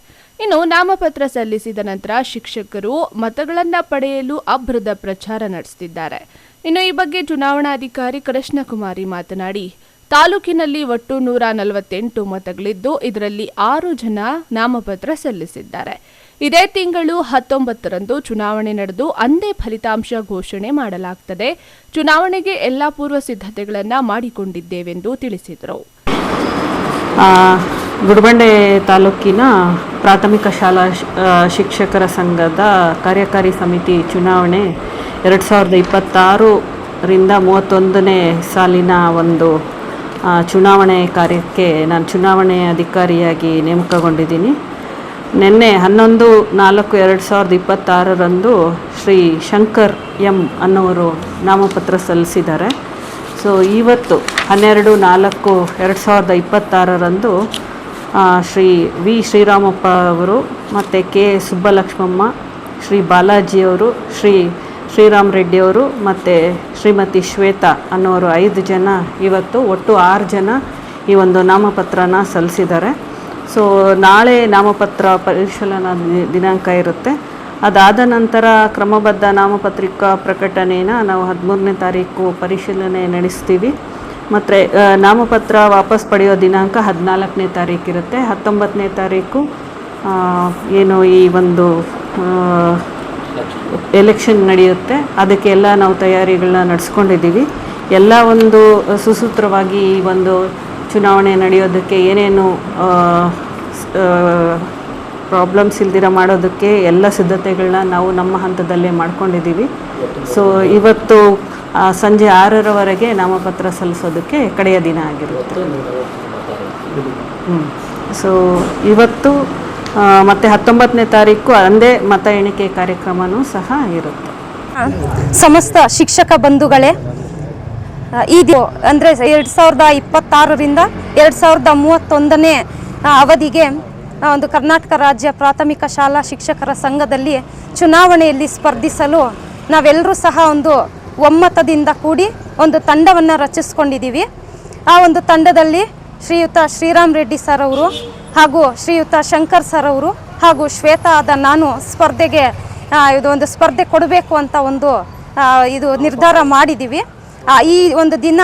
ಇನ್ನು ನಾಮಪತ್ರ ಸಲ್ಲಿಸಿದ ನಂತರ ಶಿಕ್ಷಕರು ಮತಗಳನ್ನು ಪಡೆಯಲು ಅಭ್ರದ ಪ್ರಚಾರ ನಡೆಸುತ್ತಿದ್ದಾರೆ. ಇನ್ನು ಈ ಬಗ್ಗೆ ಚುನಾವಣಾಧಿಕಾರಿ ಕೃಷ್ಣಕುಮಾರಿ ಮಾತನಾಡಿ, ತಾಲೂಕಿನಲ್ಲಿ ಒಟ್ಟು 148 ಮತಗಳಿದ್ದು, ಇದರಲ್ಲಿ 6 ಜನ ನಾಮಪತ್ರ ಸಲ್ಲಿಸಿದ್ದಾರೆ. ಇದೇ ತಿಂಗಳು 19ರಂದು ಚುನಾವಣೆ ನಡೆದು ಅಂದೇ ಫಲಿತಾಂಶ ಘೋಷಣೆ ಮಾಡಲಾಗುತ್ತದೆ. ಚುನಾವಣೆಗೆ ಎಲ್ಲಾ ಪೂರ್ವ ಸಿದ್ಧತೆಗಳನ್ನು ಮಾಡಿಕೊಂಡಿದ್ದೇವೆಂದು ತಿಳಿಸಿದರು. ಗುಡಿಬಂಡೆ ತಾಲೂಕಿನ ಪ್ರಾಥಮಿಕ ಶಾಲಾ ಶಿಕ್ಷಕರ ಸಂಘದ ಕಾರ್ಯಕಾರಿ ಸಮಿತಿ ಚುನಾವಣೆ 2026ರಿಂದ 31ನೇ ಸಾಲಿನ ಒಂದು ಚುನಾವಣೆ ಕಾರ್ಯಕ್ಕೆ ನಾನು ಚುನಾವಣೆ ಅಧಿಕಾರಿಯಾಗಿ ನೇಮಕಗೊಂಡಿದ್ದೀನಿ. ನಿನ್ನೆ 11/4/2026ರಂದು ಶ್ರೀ ಶಂಕರ್ ಎಂ ಅನ್ನೋರು ನಾಮಪತ್ರ ಸಲ್ಲಿಸಿದ್ದಾರೆ. ಸೊ ಇವತ್ತು 12/4/2026ರಂದು ಶ್ರೀ ವಿ ಶ್ರೀರಾಮಪ್ಪ ಅವರು ಮತ್ತು ಕೆ ಸುಬ್ಬಲಕ್ಷ್ಮಮ್ಮ, ಶ್ರೀ ಬಾಲಾಜಿಯವರು, ಶ್ರೀರಾಮ್ ರೆಡ್ಡಿಯವರು ಮತ್ತು ಶ್ರೀಮತಿ ಶ್ವೇತಾ ಅನ್ನೋರು 5 ಜನ ಇವತ್ತು ಒಟ್ಟು 6 ಜನ ಈ ಒಂದು ನಾಮಪತ್ರನ ಸಲ್ಲಿಸಿದ್ದಾರೆ. ಸೊ ನಾಳೆ ನಾಮಪತ್ರ ಪರಿಶೀಲನಾ ದಿನಾಂಕ ಇರುತ್ತೆ. ಅದಾದ ನಂತರ ಕ್ರಮಬದ್ಧ ನಾಮಪತ್ರಿಕಾ ಪ್ರಕಟಣೆನ ನಾವು 13ನೇ ತಾರೀಕು ಪರಿಶೀಲನೆ ನಡೆಸ್ತೀವಿ. ಮತ್ತು ನಾಮಪತ್ರ ವಾಪಸ್ ಪಡೆಯೋ ದಿನಾಂಕ 14ನೇ ತಾರೀಕು ಇರುತ್ತೆ. 19ನೇ ತಾರೀಕು ಏನು ಈ ಒಂದು ಎಲೆಕ್ಷನ್ ನಡೆಯುತ್ತೆ, ಅದಕ್ಕೆಲ್ಲ ನಾವು ತಯಾರಿಗಳನ್ನ ನಡೆಸ್ಕೊಂಡಿದ್ದೀವಿ. ಎಲ್ಲ ಒಂದು ಸುಸೂತ್ರವಾಗಿ ಈ ಒಂದು ಚುನಾವಣೆ ನಡೆಯೋದಕ್ಕೆ ಏನೇನು ಪ್ರಾಬ್ಲಮ್ಸ್ ಇಲ್ದಿರ ಮಾಡೋದಕ್ಕೆ ಎಲ್ಲ ಸಿದ್ಧತೆಗಳನ್ನ ನಾವು ನಮ್ಮ ಹಂತದಲ್ಲೇ ಮಾಡ್ಕೊಂಡಿದ್ದೀವಿ. ಸೊ ಇವತ್ತು ಸಂಜೆ 6ರವರೆಗೆ ನಾಮಪತ್ರ ಸಲ್ಲಿಸೋದಕ್ಕೆ ಕಡೆಯ ದಿನ ಆಗಿರುತ್ತೆ. ಸೊ ಇವತ್ತು ಮತ್ತು 19ನೇ ತಾರೀಕು ಅಂದೇ ಮತ ಎಣಿಕೆ ಕಾರ್ಯಕ್ರಮವೂ ಸಹ ಇರುತ್ತೆ. ಸಮಸ್ತ ಶಿಕ್ಷಕ ಬಂಧುಗಳೇ, ಇದು ಅಂದರೆ 2026ರಿಂದ 2031ನೇ ಅವಧಿಗೆ ಒಂದು ಕರ್ನಾಟಕ ರಾಜ್ಯ ಪ್ರಾಥಮಿಕ ಶಾಲಾ ಶಿಕ್ಷಕರ ಸಂಘದಲ್ಲಿ ಚುನಾವಣೆಯಲ್ಲಿ ಸ್ಪರ್ಧಿಸಲು ನಾವೆಲ್ಲರೂ ಸಹ ಒಂದು ಒಮ್ಮತದಿಂದ ಕೂಡಿ ಒಂದು ತಂಡವನ್ನು ರಚಿಸ್ಕೊಂಡಿದ್ದೀವಿ. ಆ ಒಂದು ತಂಡದಲ್ಲಿ ಶ್ರೀಯುತ ಶ್ರೀರಾಮ್ ರೆಡ್ಡಿ ಸರ್ ಅವರು ಹಾಗೂ ಶ್ರೀಯುತ ಶಂಕರ್ ಸರ್ ಅವರು ಹಾಗೂ ಶ್ವೇತಾ ಆದ ನಾನು ಸ್ಪರ್ಧೆಗೆ ಇದು ಒಂದು ಸ್ಪರ್ಧೆ ಕೊಡಬೇಕು ಅಂತ ಒಂದು ಇದು ನಿರ್ಧಾರ ಮಾಡಿದ್ದೀವಿ. ಈ ಒಂದು ದಿನ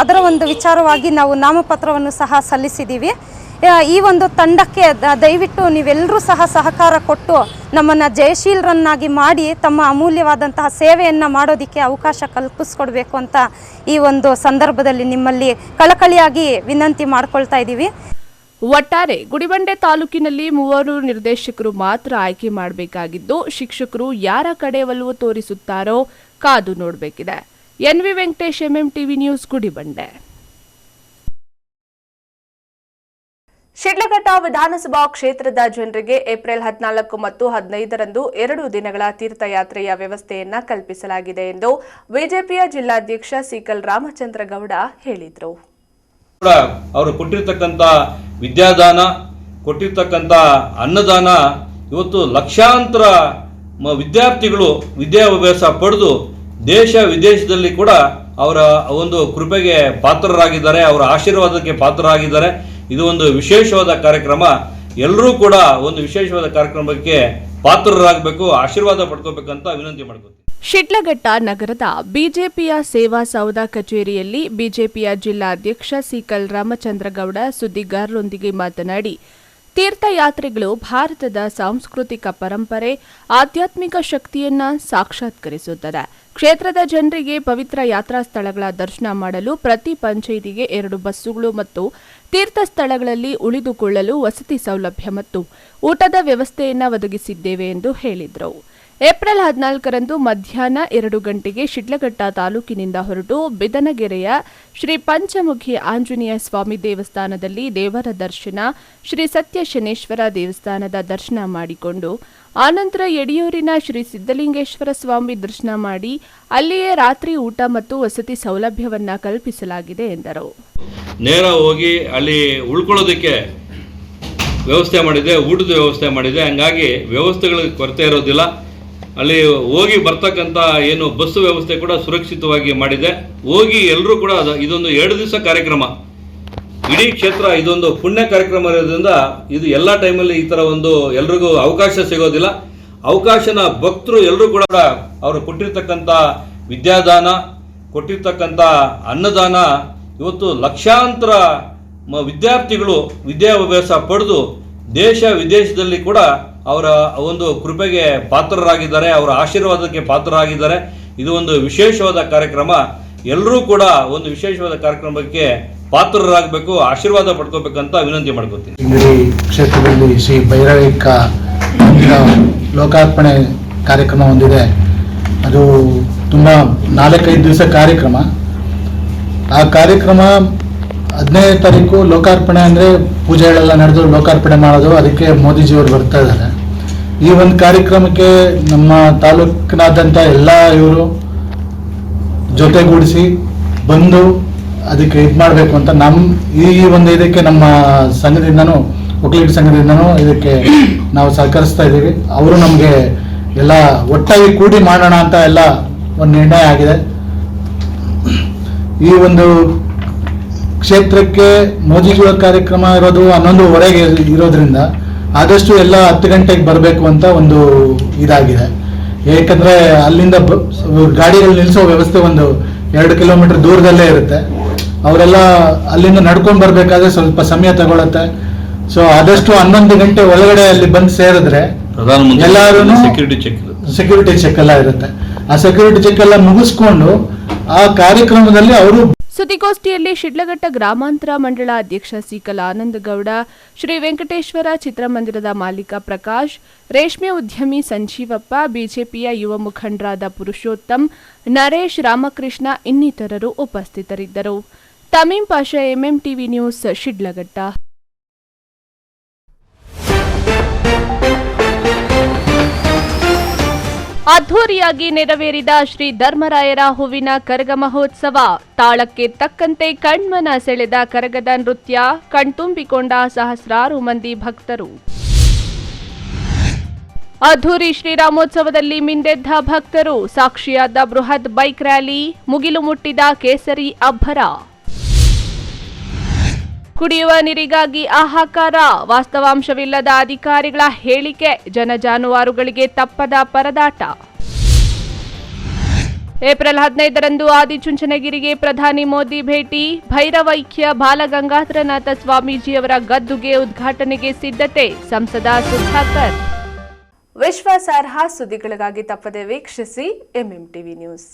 ಅದರ ಒಂದು ವಿಚಾರವಾಗಿ ನಾವು ನಾಮಪತ್ರವನ್ನು ಸಹ ಸಲ್ಲಿಸಿದ್ದೀವಿ. ಈ ಒಂದು ತಂಡಕ್ಕೆ ದಯವಿಟ್ಟು ನೀವೆಲ್ಲರೂ ಸಹ ಸಹಕಾರ ಕೊಟ್ಟು ನಮ್ಮನ್ನು ಜಯಶೀಲರನ್ನಾಗಿ ಮಾಡಿ ತಮ್ಮ ಅಮೂಲ್ಯವಾದಂತಹ ಸೇವೆಯನ್ನು ಮಾಡೋದಕ್ಕೆ ಅವಕಾಶ ಕಲ್ಪಿಸ್ಕೊಡ್ಬೇಕು ಅಂತ ಈ ಒಂದು ಸಂದರ್ಭದಲ್ಲಿ ನಿಮ್ಮಲ್ಲಿ ಕಳಕಳಿಯಾಗಿ ವಿನಂತಿ ಮಾಡ್ಕೊಳ್ತಾ ಇದ್ದೀವಿ. ಒಟ್ಟಾರೆ ಗುಡಿಬಂಡೆ ತಾಲೂಕಿನಲ್ಲಿ 3 ನಿರ್ದೇಶಕರು ಮಾತ್ರ ಆಯ್ಕೆ ಮಾಡಬೇಕಾಗಿದ್ದು, ಶಿಕ್ಷಕರು ಯಾರ ಕಡೆ ಒಲವು ತೋರಿಸುತ್ತಾರೋ ಕಾದು ನೋಡಬೇಕಿದೆ. N V Venkatesh, MMTV news, Gudibande. Shidlaghatta ವಿಧಾನಸಭಾ ಕ್ಷೇತ್ರದ ಜನರಿಗೆ ಏಪ್ರಿಲ್ 14 ಮತ್ತು 15ರಂದು 2 ದಿನಗಳ ತೀರ್ಥಯಾತ್ರೆಯ ವ್ಯವಸ್ಥೆಯನ್ನ ಕಲ್ಪಿಸಲಾಗಿದೆ ಎಂದು ಬಿಜೆಪಿಯ ಜಿಲ್ಲಾಧ್ಯಕ್ಷ ಸಿಕಲ್ ರಾಮಚಂದ್ರ ಗೌಡ ಹೇಳಿದರು. ಅವರು ಕೊಟ್ಟಿರ್ತಕ್ಕಂಥ ವಿದ್ಯಾದಾನ, ಕೊಟ್ಟಿರ್ತಕ್ಕಂಥ ಅನ್ನದಾನ ಇವತ್ತು ಲಕ್ಷಾಂತರ ವಿದ್ಯಾರ್ಥಿಗಳು ವಿದ್ಯಾಭ್ಯಾಸ ಪಡೆದು ದೇಶ ವಿದೇಶದಲ್ಲಿ ಕೂಡ ಅವರ ಒಂದು ಕೃಪೆಗೆ ಪಾತ್ರರಾಗಿದ್ದಾರೆ, ಅವರ ಆಶೀರ್ವಾದಕ್ಕೆ ಪಾತ್ರರಾಗಿದ್ದಾರೆ. ಇದು ಒಂದು ವಿಶೇಷವಾದ ಕಾರ್ಯಕ್ರಮ. ಎಲ್ಲರೂ ಕೂಡ ಒಂದು ವಿಶೇಷವಾದ ಕಾರ್ಯಕ್ರಮಕ್ಕೆ ಪಾತ್ರರಾಗಬೇಕು, ಆಶೀರ್ವಾದ ಪಡ್ಕೋಬೇಕಂತ ವಿನಂತಿ ಮಾಡ್ಕೊತೀನಿ. ಶಿಡ್ಲಘಟ್ಟ ನಗರದ ಬಿಜೆಪಿಯ ಸೇವಾ ಸೌಧ ಕಚೇರಿಯಲ್ಲಿ ಬಿಜೆಪಿಯ ಜಿಲ್ಲಾಧ್ಯಕ್ಷ ಸಿಕಲ್ ರಾಮಚಂದ್ರ ಗೌಡ ಸುದ್ದಿಗಾರರೊಂದಿಗೆ ಮಾತನಾಡಿ, ತೀರ್ಥಯಾತ್ರೆಗಳು ಭಾರತದ ಸಾಂಸ್ಕೃತಿಕ ಪರಂಪರೆ, ಆಧ್ಯಾತ್ಮಿಕ ಶಕ್ತಿಯನ್ನ ಸಾಕ್ಷಾತ್ಕರಿಸುತ್ತದೆ. ಕ್ಷೇತ್ರದ ಜನರಿಗೆ ಪವಿತ್ರ ಯಾತ್ರಾ ಸ್ಥಳಗಳ ದರ್ಶನ ಮಾಡಲು ಪ್ರತಿ ಪಂಚಾಯಿತಿಗೆ 2 ಬಸ್ಸುಗಳು ಮತ್ತು ತೀರ್ಥ ಸ್ಥಳಗಳಲ್ಲಿ ಉಳಿದುಕೊಳ್ಳಲು ವಸತಿ ಸೌಲಭ್ಯ ಮತ್ತು ಊಟದ ವ್ಯವಸ್ಥೆಯನ್ನು ಒದಗಿಸಿದ್ದೇವೆ ಎಂದು ಹೇಳಿದರು. ಏಪ್ರಿಲ್ 14ರಂದು ಮಧ್ಯಾಹ್ನ 2 ಗಂಟೆಗೆ ಶಿಡ್ಲಘಟ್ಟ ತಾಲೂಕಿನಿಂದ ಹೊರಟು ಬಿದನಗೆರೆಯ ಶ್ರೀ ಪಂಚಮುಖಿ ಆಂಜನೇಯ ಸ್ವಾಮಿ ದೇವಸ್ಥಾನದಲ್ಲಿ ದೇವರ ದರ್ಶನ, ಶ್ರೀ ಸತ್ಯ ಶನೇಶ್ವರ ದೇವಸ್ಥಾನದ ದರ್ಶನ ಮಾಡಿಕೊಂಡು ಆನಂತರ ಯಡಿಯೂರಿನ ಶ್ರೀ ಸಿದ್ದಲಿಂಗೇಶ್ವರ ಸ್ವಾಮಿ ದರ್ಶನ ಮಾಡಿ ಅಲ್ಲಿಯೇ ರಾತ್ರಿ ಊಟ ಮತ್ತು ವಸತಿ ಸೌಲಭ್ಯವನ್ನ ಕಲ್ಪಿಸಲಾಗಿದೆ ಎಂದರು. ನೇರ ಹೋಗಿ ಅಲ್ಲಿ ಉಳ್ಕೊಳ್ಳೋದಕ್ಕೆ ವ್ಯವಸ್ಥೆ ಮಾಡಿದೆ, ಊಟದ ವ್ಯವಸ್ಥೆ ಮಾಡಿದೆ. ಹಂಗಾಗಿ ವ್ಯವಸ್ಥೆಗಳಿಗೆ ಕೊರತೆ ಇರೋದಿಲ್ಲ. ಅಲ್ಲಿ ಹೋಗಿ ಬರ್ತಕ್ಕಂಥ ಏನು ಬಸ್ಸು ವ್ಯವಸ್ಥೆ ಕೂಡ ಸುರಕ್ಷಿತವಾಗಿ ಮಾಡಿದೆ. ಹೋಗಿ ಎಲ್ಲರೂ ಕೂಡ ಇದೊಂದು 2 ದಿವಸ ಕಾರ್ಯಕ್ರಮ, ಇಡೀ ಕ್ಷೇತ್ರ ಇದೊಂದು ಪುಣ್ಯ ಕಾರ್ಯಕ್ರಮ ಇರೋದ್ರಿಂದ ಇದು ಎಲ್ಲ ಟೈಮಲ್ಲಿ ಈ ಥರ ಒಂದು ಎಲ್ರಿಗೂ ಅವಕಾಶ ಸಿಗೋದಿಲ್ಲ. ಅವಕಾಶನ ಭಕ್ತರು ಎಲ್ಲರೂ ಕೂಡ ಅವರು ಕೊಟ್ಟಿರ್ತಕ್ಕಂಥ ವಿದ್ಯಾದಾನ, ಕೊಟ್ಟಿರ್ತಕ್ಕಂಥ ಅನ್ನದಾನ, ಇವತ್ತು ಲಕ್ಷಾಂತರ ವಿದ್ಯಾರ್ಥಿಗಳು ವಿದ್ಯಾಭ್ಯಾಸ ಪಡೆದು ದೇಶ ವಿದೇಶದಲ್ಲಿ ಕೂಡ ಅವರ ಒಂದು ಕೃಪೆಗೆ ಪಾತ್ರರಾಗಿದ್ದಾರೆ, ಅವರ ಆಶೀರ್ವಾದಕ್ಕೆ ಪಾತ್ರರಾಗಿದ್ದಾರೆ. ಇದು ಒಂದು ವಿಶೇಷವಾದ ಕಾರ್ಯಕ್ರಮ. ಎಲ್ಲರೂ ಕೂಡ ಒಂದು ವಿಶೇಷವಾದ ಕಾರ್ಯಕ್ರಮಕ್ಕೆ ಪಾತ್ರರಾಗಬೇಕು, ಆಶೀರ್ವಾದ ಪಡ್ಕೋಬೇಕಂತ ವಿನಂತಿ ಮಾಡ್ಕೋತೀನಿ. ಇಂಗಡಿ ಕ್ಷೇತ್ರದಲ್ಲಿ ಶ್ರೀ ಭೈರವಿಕ ಮಂದಿರ ಲೋಕಾರ್ಪಣೆ ಕಾರ್ಯಕ್ರಮ ಹೊಂದಿದೆ. ಅದು ತುಂಬ 4-5 ದಿವಸ ಕಾರ್ಯಕ್ರಮ. ಆ ಕಾರ್ಯಕ್ರಮ 15ನೇ ತಾರೀಕು ಲೋಕಾರ್ಪಣೆ, ಅಂದರೆ ಪೂಜೆಗಳೆಲ್ಲ ನಡೆದು ಲೋಕಾರ್ಪಣೆ ಮಾಡೋದು. ಅದಕ್ಕೆ ಮೋದಿಜಿಯವರು ಬರ್ತಾ ಇದ್ದಾರೆ. ಈ ಒಂದು ಕಾರ್ಯಕ್ರಮಕ್ಕೆ ನಮ್ಮ ತಾಲೂಕಿನಾದ್ಯಂತ ಎಲ್ಲ ಇವರು ಜೊತೆಗೂಡಿಸಿ ಬಂದು ಅದಕ್ಕೆ ಇದು ಮಾಡಬೇಕು ಅಂತ ಈ ಒಂದು ಇದಕ್ಕೆ ನಮ್ಮ ಸಂಘದಿಂದನೂ, ಒಕ್ಕಲಿಗ ಸಂಘದಿಂದನೂ ಇದಕ್ಕೆ ನಾವು ಸಹಕರಿಸ್ತಾ ಇದ್ದೀವಿ. ಅವರು ನಮಗೆ ಎಲ್ಲ ಒಟ್ಟಾಗಿ ಕೂಡಿ ಮಾಡೋಣ ಅಂತ ಎಲ್ಲ ಒಂದು ನಿರ್ಣಯ ಆಗಿದೆ. ಈ ಒಂದು ಕ್ಷೇತ್ರಕ್ಕೆ ಮೋದಿಜಿಯವರ ಕಾರ್ಯಕ್ರಮ ಇರೋದು 11:15 ಇರೋದ್ರಿಂದ ಆದಷ್ಟು ಎಲ್ಲ 10 ಗಂಟೆಗೆ ಬರಬೇಕು ಅಂತ ಒಂದು ಇದಾಗಿದೆ. ಏಕೆಂದರೆ ಅಲ್ಲಿಂದ ಗಾಡಿಗಳು ನಿಲ್ಲಿಸೋ ವ್ಯವಸ್ಥೆ ಒಂದು 2 ಕಿಲೋಮೀಟರ್ ದೂರದಲ್ಲೇ ಇರುತ್ತೆ. ಅವರೆಲ್ಲ ಅಲ್ಲಿಂದ ನಡ್ಕೊಂಡು ಬರಬೇಕಾದ್ರೆ ಸ್ವಲ್ಪ ಸಮಯ ತಗೊಳುತ್ತೆ. ಸೊ ಆದಷ್ಟು 11 ಗಂಟೆ ಒಳಗಡೆ ಅಲ್ಲಿ ಬಂದು ಸೇರಿದ್ರೆ ಎಲ್ಲರೂ ಸೆಕ್ಯೂರಿಟಿ ಚೆಕ್ ಎಲ್ಲ ಇರುತ್ತೆ. ಆ ಸೆಕ್ಯೂರಿಟಿ ಚೆಕ್ ಎಲ್ಲ ಮುಗಿಸ್ಕೊಂಡು ಆ ಕಾರ್ಯಕ್ರಮದಲ್ಲಿ ಅವರು. ಸುದ್ದಿಗೋಷ್ಠಿಯಲ್ಲಿ ಶಿಡ್ಲಘಟ್ಟ ಗ್ರಾಮಾಂತರ ಮಂಡಳ ಅಧ್ಯಕ್ಷ ಸಿಕಲ್ ಆನಂದಗೌಡ, ಶ್ರೀ ವೆಂಕಟೇಶ್ವರ ಚಿತ್ರಮಂದಿರದ ಮಾಲೀಕ ಪ್ರಕಾಶ್, ರೇಷ್ಮೆ ಉದ್ಯಮಿ ಸಂಜೀವಪ್ಪ, ಬಿಜೆಪಿಯ ಯುವ ಮುಖಂಡರಾದ ಪುರುಷೋತ್ತಮ್, ನರೇಶ್, ರಾಮಕೃಷ್ಣ ಇನ್ನಿತರರು ಉಪಸ್ಥಿತರಿದ್ದರು. ತಮೀಂ ಪಾಷಾ, ಎಂಎಂಟಿವಿ ನ್ಯೂಸ್, ಶಿಡ್ಲಘಟ್ಟ. ಅದ್ಧೂರಿಯಾಗಿ ನೆರವೇರಿದ ಶ್ರೀ ಧರ್ಮರಾಯರ ಹೂವಿನ ಕರಗ ಮಹೋತ್ಸವ. ತಾಳಕ್ಕೆ ತಕ್ಕಂತೆ ಕಣ್ಮನ ಸೆಳೆದ ಕರಗದ ನೃತ್ಯ, ಕಣ್ತುಂಬಿಕೊಂಡ ಸಹಸ್ರಾರು ಮಂದಿ ಭಕ್ತರು. ಅದ್ಧೂರಿ ಶ್ರೀರಾಮೋತ್ಸವದಲ್ಲಿ ಮಿಂದೆದ್ದ ಭಕ್ತರು, ಸಾಕ್ಷಿಯಾದ ಬೃಹತ್ ಬೈಕ್ ರ್ಯಾಲಿ, ಮುಗಿಲು ಮುಟ್ಟಿದ ಕೇಸರಿ ಅಬ್ಬರ. ಕುಡಿಯುವ ನೀರಿಗಾಗಿ ಹಾಹಾಕಾರ, ವಾಸ್ತವಾಂಶವಿಲ್ಲದ ಅಧಿಕಾರಿಗಳ ಹೇಳಿಕೆ, ಜನಜಾನುವಾರುಗಳಿಗೆ ತಪ್ಪದ ಪರದಾಟ. ಏಪ್ರಿಲ್ 15ರಂದು ಆದಿಚುಂಚನಗಿರಿಗೆ ಪ್ರಧಾನಿ ಮೋದಿ ಭೇಟಿ, ಭೈರವೈಕ್ಯ ಬಾಲಗಂಗಾಧರನಾಥ ಸ್ವಾಮೀಜಿಯವರ ಗದ್ದುಗೆ ಉದ್ಘಾಟನೆಗೆ ಸಿದ್ಧತೆ, ಸಂಸದ ಸುಧಾಕರ್. ವಿಶ್ವಾಸಾರ್ಹ ಸುದ್ದಿಗಳಿಗಾಗಿ ತಪ್ಪದೆ ವೀಕ್ಷಿಸಿ ಎಂಎಂಟಿವಿ ನ್ಯೂಸ್.